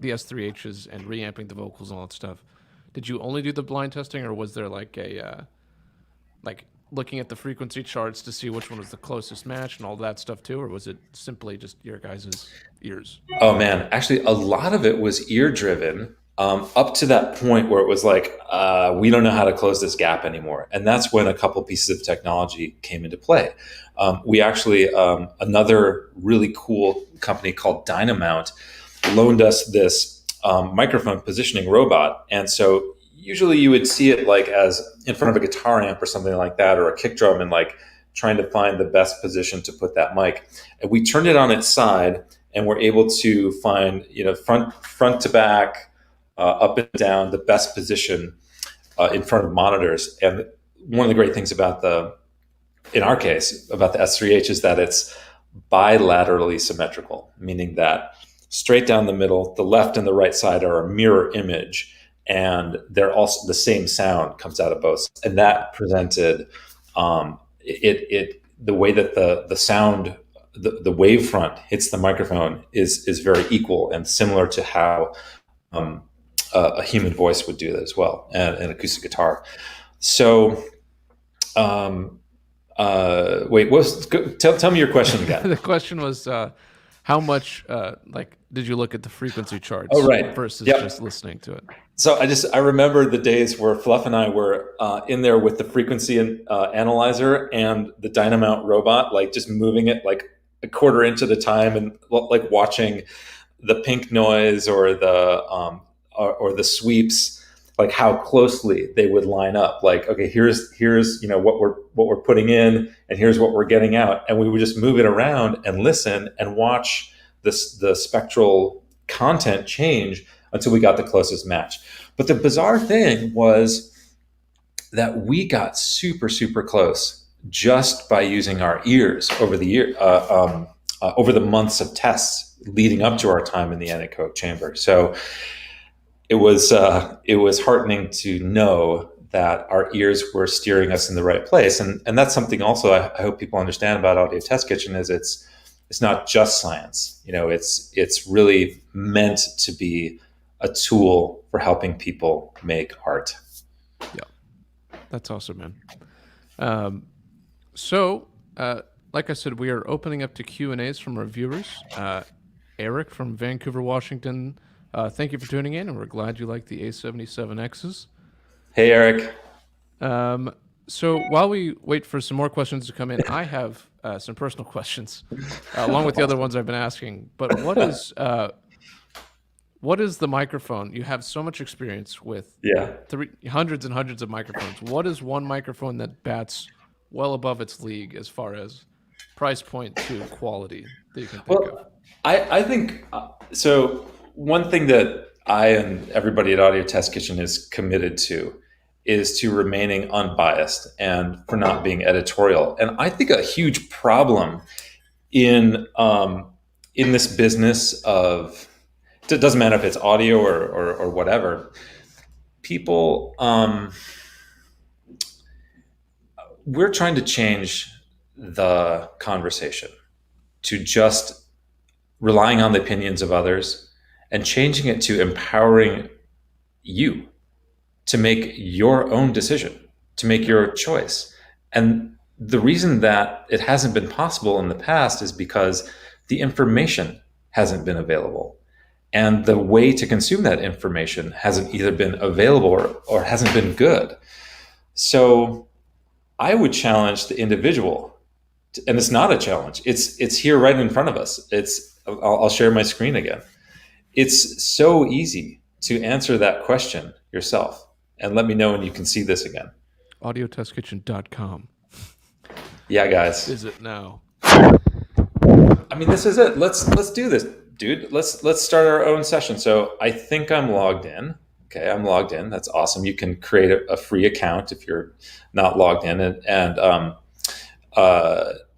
Speaker 1: S3Hs and reamping the vocals and all that stuff, did you only do the blind testing, or was there like like looking at the frequency charts to see which one was the closest match and all that stuff too, or was it simply just your guys' ears?
Speaker 2: Oh man, actually, a lot of it was ear driven, up to that point where it was like, we don't know how to close this gap anymore. And that's when a couple pieces of technology came into play. We actually, another really cool company called Dynamount loaned us this microphone positioning robot. And so usually you would see it like as in front of a guitar amp or something like that, or a kick drum, and like trying to find the best position to put that mic. And we turned it on its side, and we're able to find, front to back, up and down, the best position in front of monitors. And one of the great things about in our case, about the S3H is that it's bilaterally symmetrical, meaning that straight down the middle, the left and the right side are a mirror image, and they're also the same sound comes out of both. And that presented the way that the sound, the wavefront hits the microphone is very equal and similar to how a human voice would do that as well, and an acoustic guitar. So, wait, tell me your question again.
Speaker 1: The question was, how much did you look at the frequency charts
Speaker 2: Oh, right.
Speaker 1: versus
Speaker 2: Yep.
Speaker 1: just listening to it?
Speaker 2: So I remember the days where Fluff and I were in there with the frequency analyzer and the Dynamount robot, like just moving it like a quarter inch at a time, and like watching the pink noise or the sweeps, like how closely they would line up. Like, okay, here's what we're putting in, and here's what we're getting out, and we would just move it around and listen and watch the spectral content change until we got the closest match. But the bizarre thing was that we got super, super close just by using our ears over the months of tests leading up to our time in the anechoic chamber. So it was heartening to know that our ears were steering us in the right place, and that's something also I hope people understand about Audio Test Kitchen is it's not just science. It's really meant to be a tool for helping people make art.
Speaker 1: Yeah, that's awesome, man. So like I said, we are opening up to Q&As from our viewers. Eric from Vancouver, Washington, thank you for tuning in, and we're glad you like the A77Xs.
Speaker 2: Hey, Eric.
Speaker 1: So while we wait for some more questions to come in, I have some personal questions, along with the other ones I've been asking. But what is the microphone? You have so much experience with
Speaker 2: Yeah.
Speaker 1: hundreds and hundreds of microphones. What is one microphone that bats well above its league as far as price point to quality that you can think of?
Speaker 2: Well, I think so. One thing that I and everybody at Audio Test Kitchen is committed to is to remaining unbiased and for not being editorial. And I think a huge problem in in this business of, it doesn't matter if it's audio or whatever, people we're trying to change the conversation to just relying on the opinions of others and changing it to empowering you to make your own decision, to make your choice. And the reason that it hasn't been possible in the past is because the information hasn't been available. And the way to consume that information hasn't either been available or hasn't been good. So I would challenge the individual, and it's not a challenge. It's here right in front of us. I'll share my screen again. It's so easy to answer that question yourself. And let me know when you can see this again.
Speaker 1: Audiotestkitchen.com.
Speaker 2: Yeah, guys.
Speaker 1: Visit now.
Speaker 2: I mean, this is it. Let's do this, dude. Let's start our own session. So I think I'm logged in. Okay, I'm logged in. That's awesome. You can create a free account if you're not logged in, and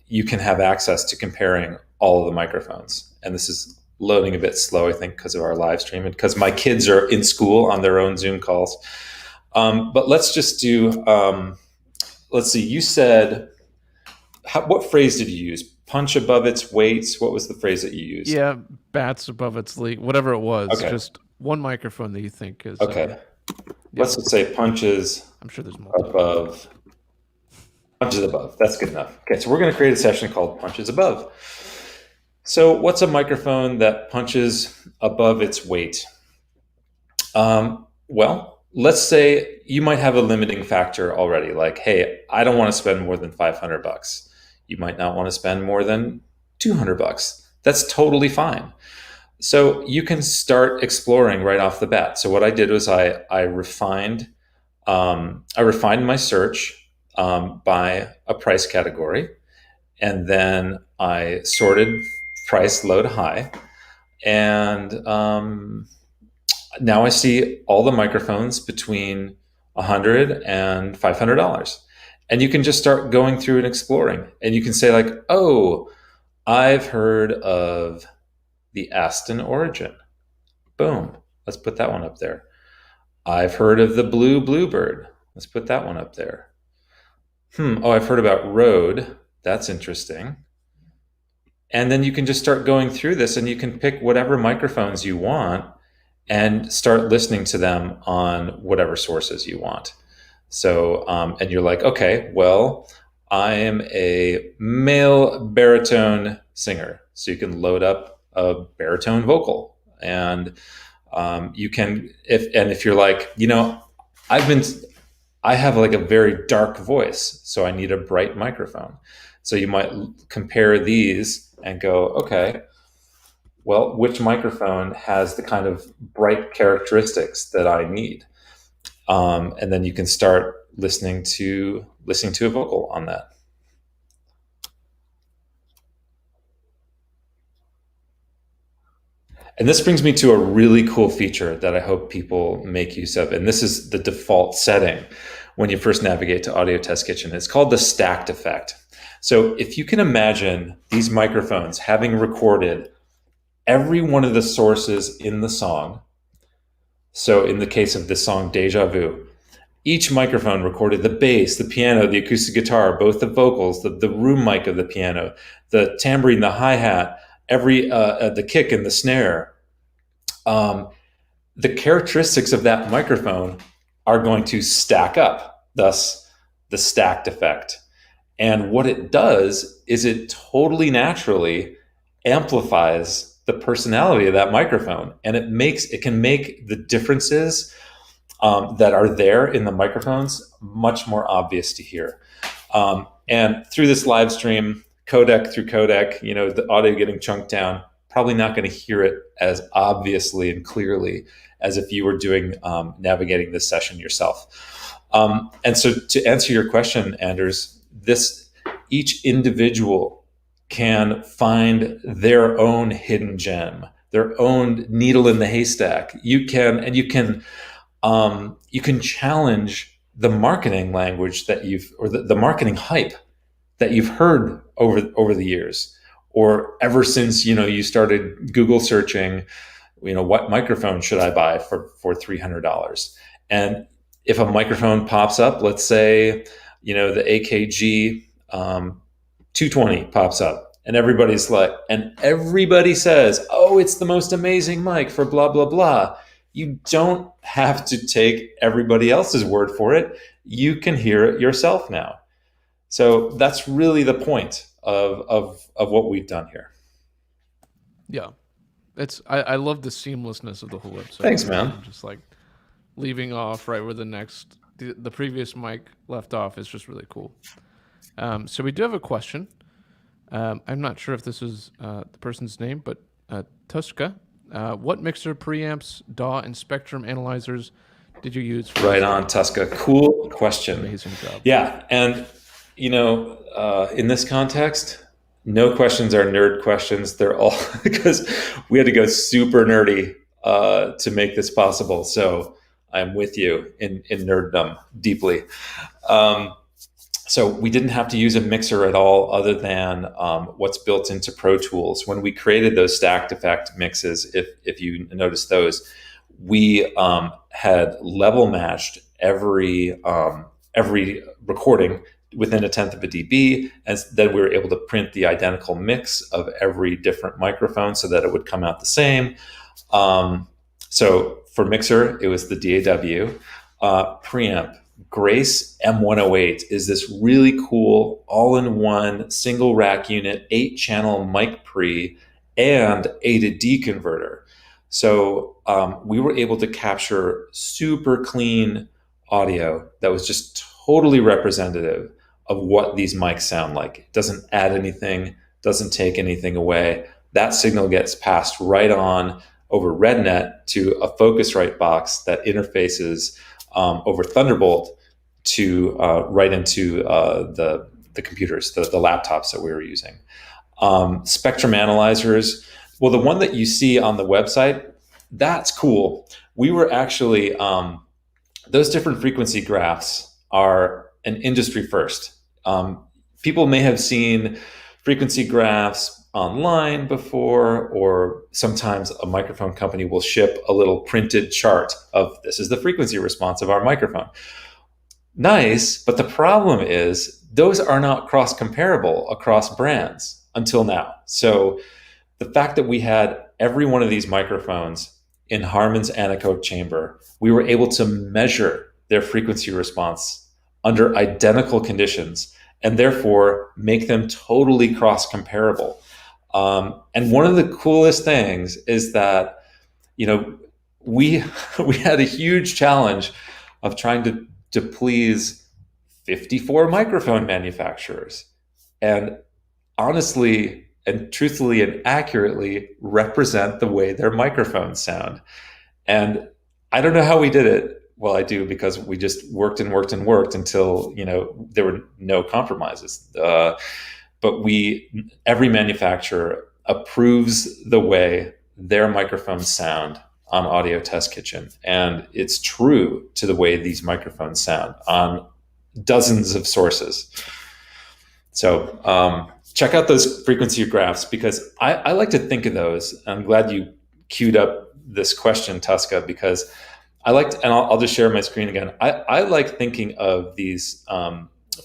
Speaker 2: you can have access to comparing all of the microphones. And this is loading a bit slow, I think, because of our live stream and because my kids are in school on their own Zoom calls. But let's just do. Let's see. You said, what phrase did you use? Punch above its weight. What was the phrase that you used?
Speaker 1: Yeah, bats above its league, whatever it was.
Speaker 2: Okay.
Speaker 1: Just one microphone that you think is
Speaker 2: okay. Let's just say punches.
Speaker 1: I'm sure there's more
Speaker 2: above. Punches above. That's good enough. Okay, so we're going to create a session called Punches Above. So, what's a microphone that punches above its weight? Well, let's say you might have a limiting factor already. Like, hey, I don't want to spend more than $500. You might not want to spend more than $200. That's totally fine. So you can start exploring right off the bat. So what I did was I refined my search by a price category, and then I sorted price low to high, and now I see all the microphones between $100 and $500. And you can just start going through and exploring. And you can say like, oh, I've heard of the Aston Origin. Boom. Let's put that one up there. I've heard of the Blue Bluebird. Let's put that one up there. Oh, I've heard about Rode. That's interesting. And then you can just start going through this, and you can pick whatever microphones you want and start listening to them on whatever sources you want. So, and you're like, okay, well, I am a male baritone singer. So you can load up a baritone vocal, and you can, if you're like, I have like a very dark voice, so I need a bright microphone. So you might compare these and go, okay, well, which microphone has the kind of bright characteristics that I need? And then you can start listening to a vocal on that. And this brings me to a really cool feature that I hope people make use of. And this is the default setting when you first navigate to Audio Test Kitchen. It's called the stacked effect. So if you can imagine these microphones having recorded every one of the sources in the song. So in the case of this song, Deja Vu, each microphone recorded the bass, the piano, the acoustic guitar, both the vocals, the room mic of the piano, the tambourine, the hi-hat, the kick and the snare. The characteristics of that microphone are going to stack up, thus the stacked effect. And what it does is it totally naturally amplifies the personality of that microphone, and it can make the differences that are there in the microphones much more obvious to hear. And through this live stream, codec through codec, the audio getting chunked down, probably not going to hear it as obviously and clearly as if you were doing navigating this session yourself. And so to answer your question, Anders, each individual can find their own hidden gem, their own needle in the haystack. You can challenge the marketing language or the marketing hype that you've heard over the years, or ever since you started Google searching, what microphone should I buy for $300? And if a microphone pops up, let's say the AKG 220 pops up, and everybody says, "Oh, it's the most amazing mic for blah blah blah." You don't have to take everybody else's word for it. You can hear it yourself now. So that's really the point of what we've done here.
Speaker 1: Yeah. I love the seamlessness of the whole website.
Speaker 2: Thanks, man.
Speaker 1: Just like leaving off right where the previous mic left off is just really cool. So we do have a question. I'm not sure if this is the person's name, but Tuska, what mixer, preamps, DAW, and spectrum analyzers did you use?
Speaker 2: Right on, Tuska. Cool question.
Speaker 1: Amazing job.
Speaker 2: Yeah, and in this context, no questions are nerd questions. They're all because we had to go super nerdy to make this possible. So I'm with you in nerddom deeply. So we didn't have to use a mixer at all, other than what's built into Pro Tools. When we created those stacked effect mixes, if you notice those, we had level matched every recording within 1/10 of a dB, and then we were able to print the identical mix of every different microphone so that it would come out the same. So for mixer, it was the DAW. Preamp, Grace M108 is this really cool all-in-one single rack unit, 8-channel mic pre and A to D converter. So we were able to capture super clean audio that was just totally representative of what these mics sound like. It doesn't add anything, doesn't take anything away. That signal gets passed right on over RedNet to a Focusrite box that interfaces over Thunderbolt to right into the computers, the laptops that we were using. Spectrum analyzers. Well, the one that you see on the website, that's cool. We were actually, those different frequency graphs are an industry first. People may have seen frequency graphs online before, or sometimes a microphone company will ship a little printed chart of this is the frequency response of our microphone. Nice, but the problem is those are not cross-comparable across brands until now. So the fact that we had every one of these microphones in Harman's anechoic chamber, we were able to measure their frequency response under identical conditions and therefore make them totally cross-comparable. And one of the coolest things is that, we had a huge challenge of trying to please 54 microphone manufacturers and honestly and truthfully and accurately represent the way their microphones sound. And I don't know how we did it. Well, I do, because we just worked and worked and worked until, there were no compromises. But every manufacturer approves the way their microphones sound on Audio Test Kitchen. And it's true to the way these microphones sound on dozens of sources. So check out those frequency graphs, because I like to think of those. I'm glad you queued up this question, Tuska, because and I'll just share my screen again. I like thinking of these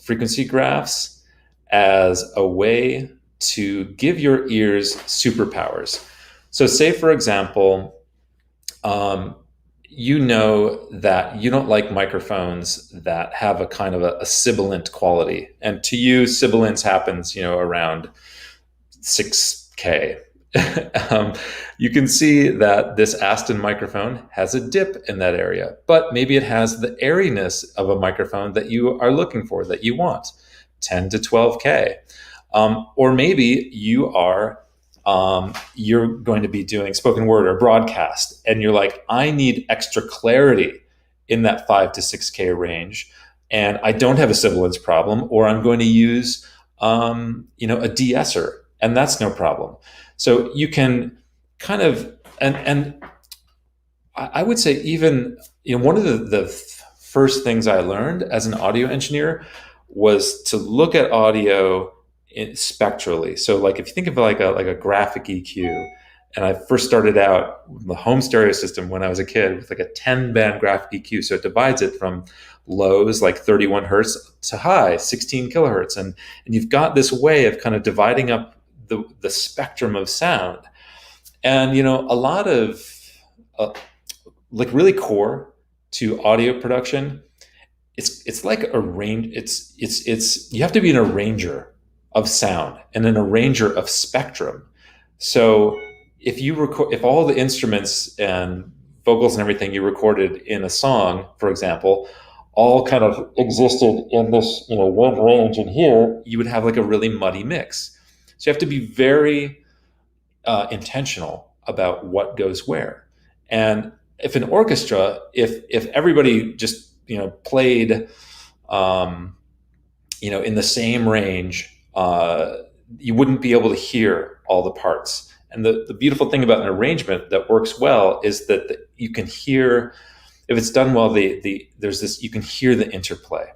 Speaker 2: frequency graphs as a way to give your ears superpowers. So say, for example, you know that you don't like microphones that have a kind of a sibilant quality. And to you, sibilance happens, around 6K. um, you can see that this Aston microphone has a dip in that area, but maybe it has the airiness of a microphone that you are looking for, that you want, 10 to 12K. Or maybe you're going to be doing spoken word or broadcast, and you're like, I need extra clarity in that 5 to 6K range, and I don't have a sibilance problem, or I'm going to use a de-esser, and that's no problem. So you can kind of, and I would say, even, one of the first things I learned as an audio engineer was to look at audio spectrally. So like, if you think of like a graphic EQ, and I first started out with the home stereo system when I was a kid with like a 10-band graphic EQ. So it divides it from lows like 31 hertz to high 16 kilohertz, and you've got this way of kind of dividing up the spectrum of sound. And a lot of like really core to audio production, it's like a range. It's you have to be an arranger of sound and an arranger of spectrum. So if all the instruments and vocals and everything you recorded in a song, for example, all kind of existed in this one range, and here you would have like a really muddy mix. So you have to be very intentional about what goes where. And if an orchestra, if everybody just played in the same range, you wouldn't be able to hear all the parts. And the beautiful thing about an arrangement that works well is that you can hear, if it's done well, there's this, you can hear the interplay.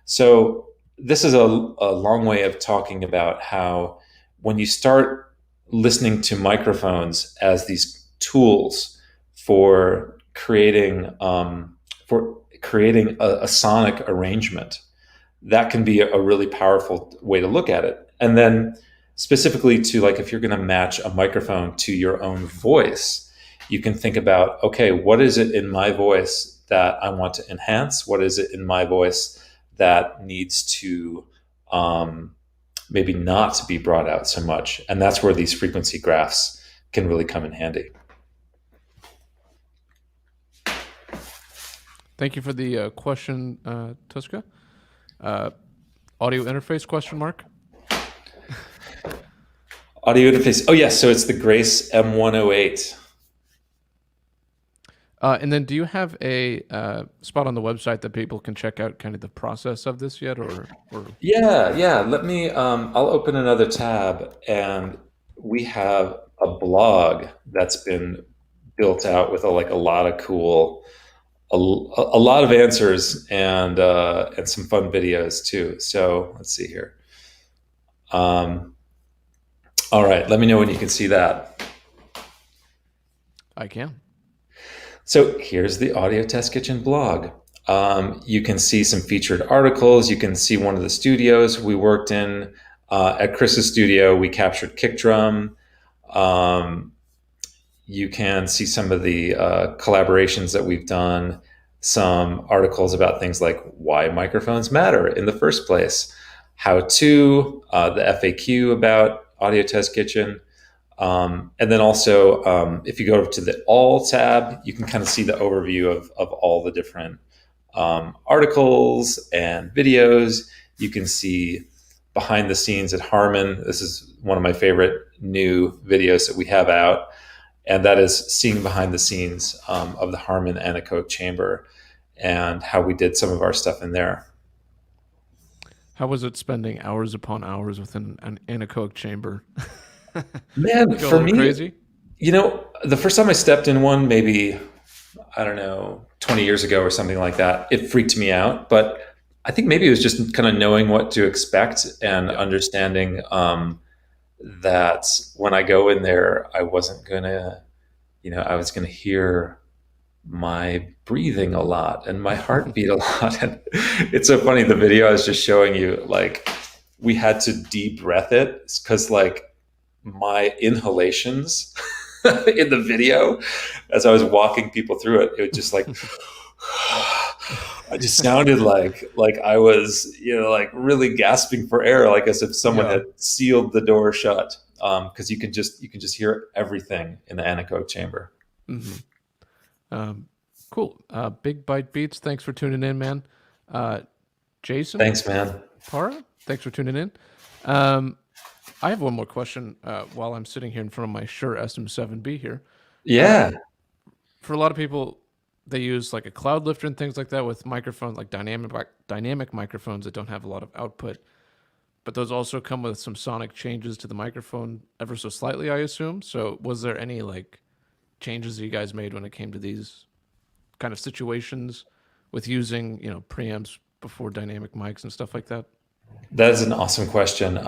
Speaker 2: So this is a long way of talking about how, when you start listening to microphones as these tools for creating a sonic arrangement, that can be a really powerful way to look at it. And then specifically to, like, if you're going to match a microphone to your own voice, you can think about, okay, what is it in my voice that I want to enhance? What is it in my voice that needs to maybe not be brought out so much? And that's where these frequency graphs can really come in handy.
Speaker 1: Thank you for the question, Tuska. Audio interface question mark?
Speaker 2: Audio interface. Oh, yes. So it's the Grace M108.
Speaker 1: And then do you have a spot on the website that people can check out kind of the process of this yet? Or...
Speaker 2: Yeah. Let me, I'll open another tab, and we have a blog that's been built out with a lot of cool, a lot of answers, and some fun videos too. So let's see here. All right, let me know when you can see that.
Speaker 1: I can.
Speaker 2: So here's the Audio Test Kitchen blog. You can see some featured articles. You can see one of the studios we worked in. At Chris's studio, we captured kick drum. You can see some of the collaborations that we've done, some articles about things like why microphones matter in the first place, how to, the FAQ about Audio Test Kitchen. And then also, if you go to the All tab, you can kind of see the overview of all the different articles and videos. You can see behind the scenes at Harman. This is one of my favorite new videos that we have out, and that is seeing behind the scenes of the Harman anechoic chamber and how we did some of our stuff in there.
Speaker 1: How was it spending hours upon hours within an anechoic chamber?
Speaker 2: Man, for me,
Speaker 1: crazy?
Speaker 2: The first time I stepped in one, maybe, I don't know, 20 years ago or something like that, it freaked me out. But I think maybe it was just kind of knowing what to expect and understanding that when I go in there, I wasn't going to, I was going to hear my breathing a lot and my heartbeat a lot. And it's so funny, the video I was just showing you, like, we had to deep breath it because, like, my inhalations in the video, as I was walking people through it, it was just like, I just sounded like I was, like really gasping for air, like as if someone
Speaker 1: Yeah.
Speaker 2: had sealed the door shut. Because you can just hear everything in the anechoic chamber.
Speaker 1: hmm Um, cool. Big Bite Beats, thanks for tuning in, man. Uh, Jason
Speaker 2: Thanks, man.
Speaker 1: Para, thanks for tuning in. Um, I have one more question while I'm sitting here in front of my Shure SM7B here. Uh,
Speaker 2: Yeah,
Speaker 1: for a lot of people, they use like a cloud lifter and things like that with microphones, like dynamic microphones that don't have a lot of output. But those also come with some sonic changes to the microphone ever so slightly, I assume. So was there any like changes that you guys made when it came to these kind of situations with using, preamps before dynamic mics and stuff like that?
Speaker 2: that is an awesome question.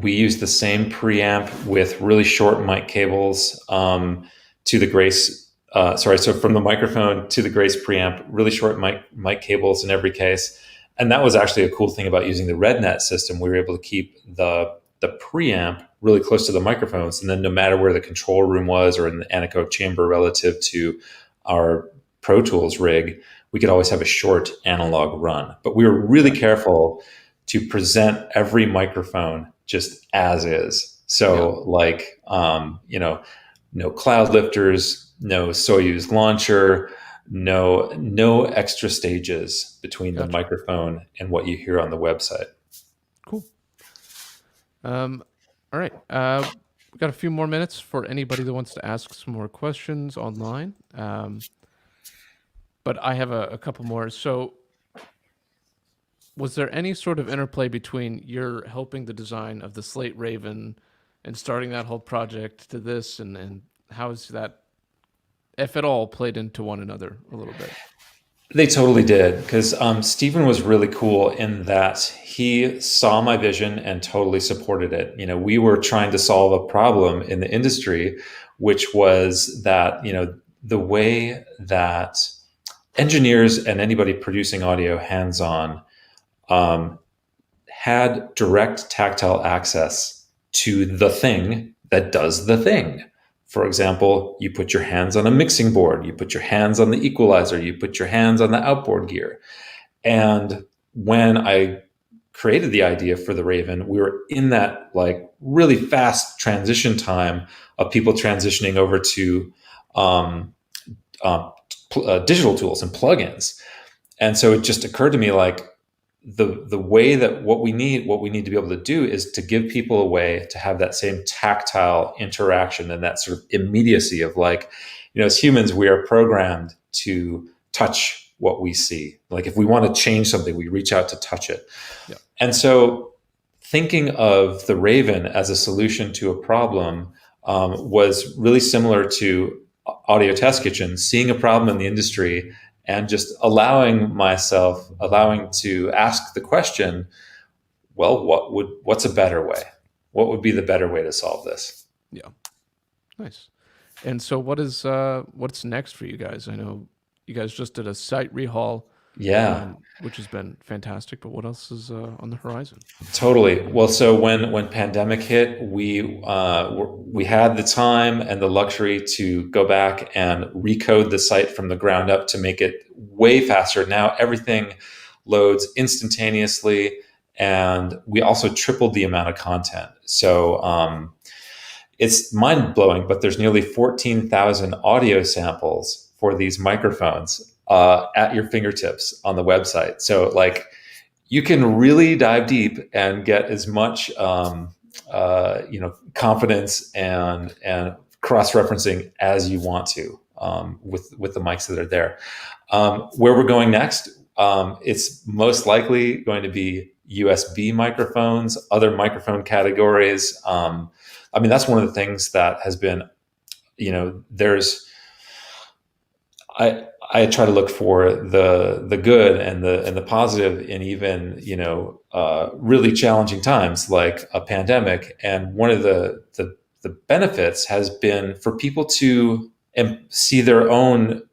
Speaker 2: We use the same preamp with really short mic cables to the Grace. So from the microphone to the Grace preamp, really short mic cables in every case. And that was actually a cool thing about using the RedNet system. We were able to keep the preamp really close to the microphones, and then no matter where the control room was or in the anechoic chamber relative to our Pro Tools rig, we could always have a short analog run. But we were really
Speaker 1: Gotcha.
Speaker 2: careful to present every microphone just as is.
Speaker 1: Yeah.
Speaker 2: So, like, no cloud lifters, no Soyuz launcher, no extra stages between the
Speaker 1: Gotcha.
Speaker 2: microphone and what you hear on the website.
Speaker 1: Cool. Um, all right. We got a few more minutes for anybody that wants to ask some more questions online. But I have a couple more. So, was there any sort of interplay between your helping the design of the Slate Raven and starting that whole project to this, and how is that, if at all, played into one another a little bit?
Speaker 2: They totally did, because Stephen was really cool in that he saw my vision and totally supported it. We were trying to solve a problem in the industry, which was that the way that engineers and anybody producing audio hands-on um, had direct tactile access to the thing that does the thing. For example, you put your hands on a mixing board, you put your hands on the equalizer, you put your hands on the outboard gear. And when I created the idea for the Raven, we were in that like really fast transition time of people transitioning over to um, digital tools and plugins. And so it just occurred to me like the way that what we need to be able to do is to give people a way to have that same tactile interaction and that sort of immediacy of like, as humans, we are programmed to touch what we see. Like if we want to change something, we reach out to touch it.
Speaker 1: Yeah.
Speaker 2: And so thinking of the Raven as a solution to a problem was really similar to Audio Test Kitchen, seeing a problem in the industry and just allowing to ask the question, well, what's a better way? What would be the better way to solve this?
Speaker 1: Yeah. Nice. And so, what's next for you guys? I know you guys just did a site rehaul,
Speaker 2: Yeah,
Speaker 1: which has been fantastic. But what else is on the horizon?
Speaker 2: totally. Well, so when pandemic hit, we had the time and the luxury to go back and recode the site from the ground up to make it way faster. Now everything loads instantaneously, and we also tripled the amount of content. So it's mind blowing, but there's nearly 14,000 audio samples for these microphones at your fingertips on the website. So like you can really dive deep and get as much confidence and cross referencing as you want to with the mics that are there. Where we're going next, it's most likely going to be USB microphones, other microphone categories. That's one of the things that has been, there's I try to look for the good and the positive in even really challenging times like a pandemic. And one of the benefits has been for people to see their own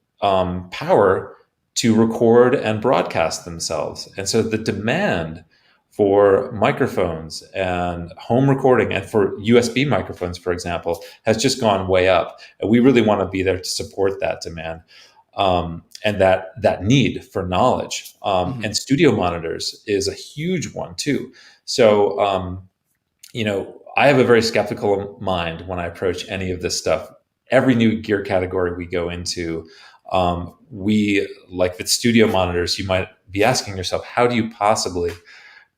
Speaker 2: power to record and broadcast themselves. And so the demand for microphones and home recording and for USB microphones, for example, has just gone way up. And we really want to be there to support that demand, and that need for knowledge.
Speaker 1: Hmm.
Speaker 2: And studio monitors is a huge one too. So, I have a very skeptical mind when I approach any of this stuff. Every new gear category we go into, we like with studio monitors, you might be asking yourself, how do you possibly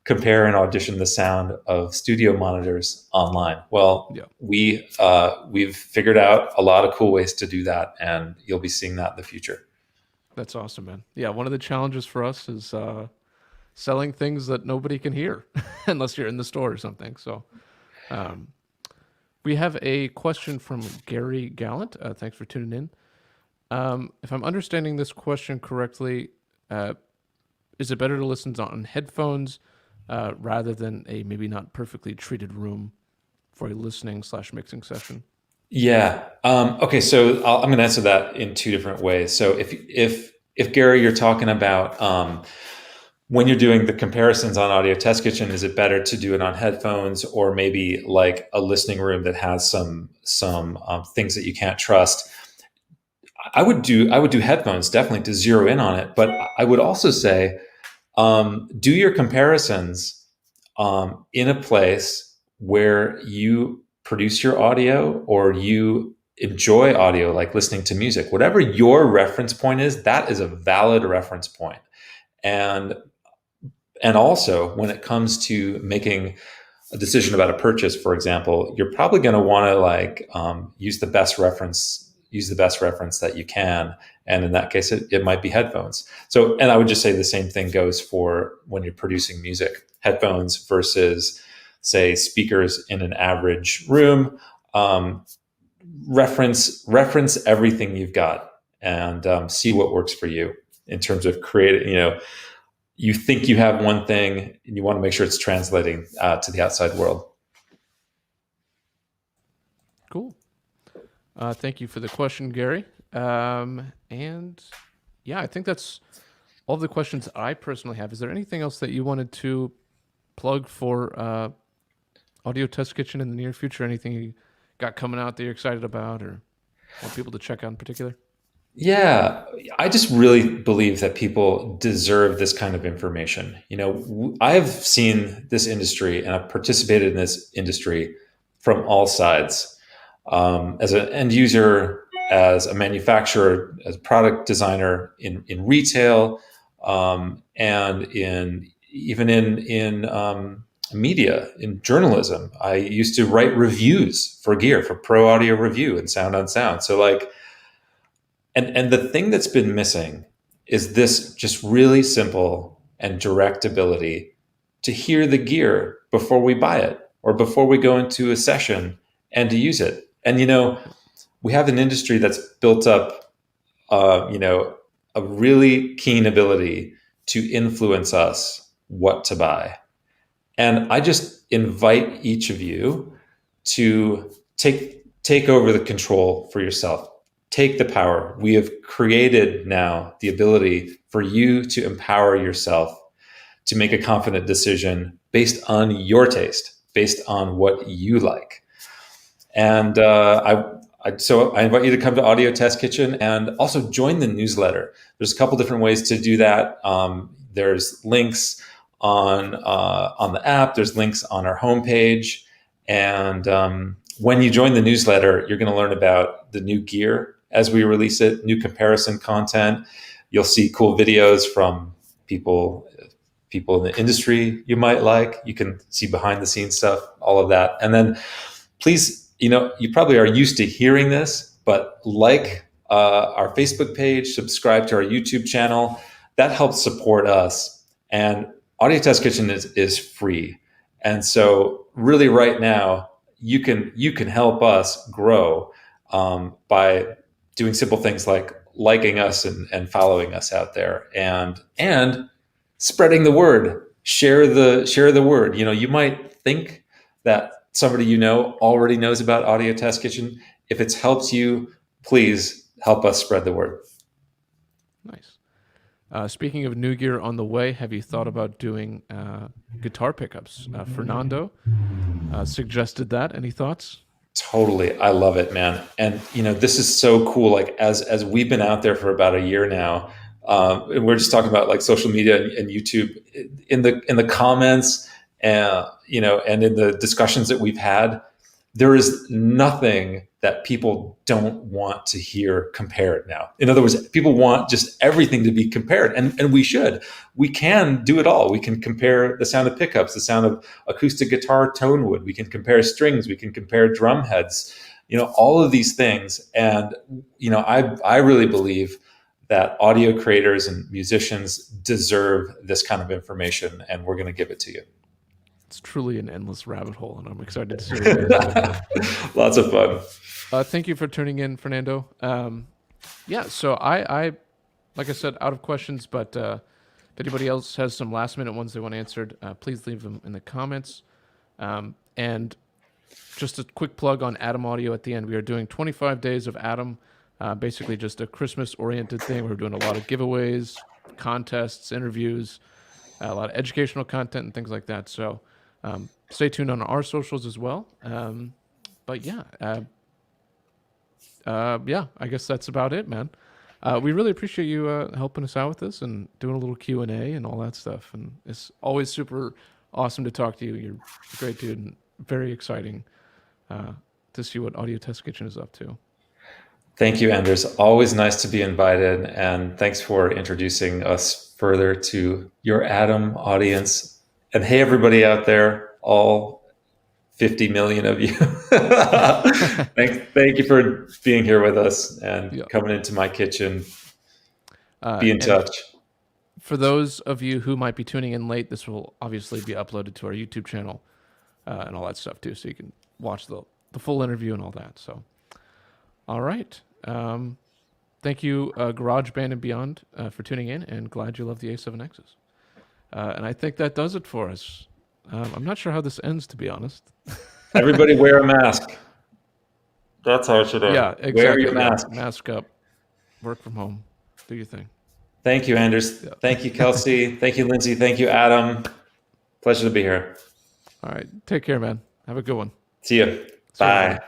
Speaker 2: compare and audition the sound of studio monitors online? Well,
Speaker 1: Yeah,
Speaker 2: we've figured out a lot of cool ways to do that, and you'll be seeing that in the future.
Speaker 1: that's awesome, man. Yeah, one of the challenges for us is selling things that nobody can hear unless you're in the store or something. So um, we have a question from Gary Gallant. Thanks for tuning in. If I'm understanding this question correctly, uh, is it better to listen on headphones rather than a maybe not perfectly treated room for a listening slash mixing session?
Speaker 2: Yeah. Okay. So I'm going to answer that in two different ways. So if Gary, you're talking about when you're doing the comparisons on Audio Test Kitchen, is it better to do it on headphones or maybe like a listening room that has some things that you can't trust? I would do headphones definitely to zero in on it, but I would also say do your comparisons in a place where you produce your audio or you enjoy audio, like listening to music. Whatever your reference point is, that is a valid reference point. And and also, when it comes to making a decision about a purchase, for example, you're probably going to want to use the best reference that you can. And in that case, it might be headphones. So, and I would just say the same thing goes for when you're producing music. Headphones versus, say, speakers in an average room. Um, reference everything you've got and see what works for you in terms of creating. You think you have one thing and you want to make sure it's translating to the outside world.
Speaker 1: Cool. Thank you for the question, Gary. And yeah, I think that's all the questions I personally have. Is there anything else that you wanted to plug for Audio Test Kitchen in the near future? Anything you got coming out that you're excited about or want people to check out in particular?
Speaker 2: Yeah, I just really believe that people deserve this kind of information. I've seen this industry and I've participated in this industry from all sides, as an end user, as a manufacturer, as a product designer in retail, and even in media, in journalism. I used to write reviews for gear, for Pro Audio Review and Sound on Sound. So like, and the thing that's been missing is this just really simple and direct ability to hear the gear before we buy it or before we go into a session and to use it. And
Speaker 1: Yeah.
Speaker 2: we have an industry that's built up, a really keen ability to influence us what to buy. And I just invite each of you to take over the control for yourself. Take the power. We have created now the ability for you to empower yourself to make a confident decision based on your taste, based on what you like. And so I invite you to come to Audio Test Kitchen and also join the newsletter. There's a couple different ways to do that. There's links on the app. There's links on our homepage. And when you join the newsletter, you're going to learn about the new gear as we release it, new comparison content. You'll see cool videos from people in the industry you might like. You can see behind the scenes stuff, all of that. And then please, you probably are used to hearing this, but like our Facebook page, subscribe to our YouTube channel. That helps support us. And Audio Test Kitchen is free. And so really right now, you can help us grow by doing simple things like liking us and following us out there and spreading the word. Share the word. You might think that somebody already knows about Audio Test Kitchen. If it's helped you, please help us spread the word.
Speaker 1: Nice. Speaking of new gear on the way, have you thought about doing guitar pickups? Fernando suggested that. Any thoughts?
Speaker 2: Totally. I love it, man. And this is so cool. Like as we've been out there for about a year now, and we're just talking about like social media and YouTube in the comments, and in the discussions that we've had, there is nothing that people don't want to hear compared now. In other words, people want just everything to be compared, and we should. We can do it all. We can compare the sound of pickups, the sound of acoustic guitar tone wood. We can compare strings. We can compare drum heads. All of these things. And I really believe that audio creators and musicians deserve this kind of information, and we're going to give it to you.
Speaker 1: It's truly an endless rabbit hole, and I'm excited to see where you guys go with it.
Speaker 2: Lots of fun.
Speaker 1: Thank you for tuning in, Fernando. Yeah, so I, like I said, out of questions, but if anybody else has some last minute ones they want answered, please leave them in the comments. And just a quick plug on Atom Audio at the end. We are doing 25 days of Atom, basically just a Christmas oriented thing. We're doing a lot of giveaways, contests, interviews, a lot of educational content and things like that. So stay tuned on our socials as well. But yeah, I guess that's about it, man. We really appreciate you helping us out with this and doing a little Q&A and all that stuff. And it's always super awesome to talk to you. You're a great dude and very exciting to see what Audio Test Kitchen is up to.
Speaker 2: Thank you, Anders. Always nice to be invited. And thanks for introducing us further to your Atom audience. And hey, everybody out there, all 50 million of you. Thank you for being here with us and coming into my kitchen. Be in touch.
Speaker 1: For those of you who might be tuning in late, this will obviously be uploaded to our YouTube channel and all that stuff too, so you can watch the full interview and all that. So, all right. Thank you, GarageBand and Beyond, for tuning in, and glad you love the A7Xs. And I think that does it for us. I'm not sure how this ends, to be honest.
Speaker 2: Everybody wear a mask. That's how it should end.
Speaker 1: Yeah, exactly.
Speaker 2: Wear your mask.
Speaker 1: Mask up. Work from home. Do your thing.
Speaker 2: Thank you, Anders. Yeah. Thank you, Kelsey. Thank you, Lindsay. Thank you, Adam. Pleasure to be here.
Speaker 1: All right. Take care, man. Have a good one.
Speaker 2: See you. Bye.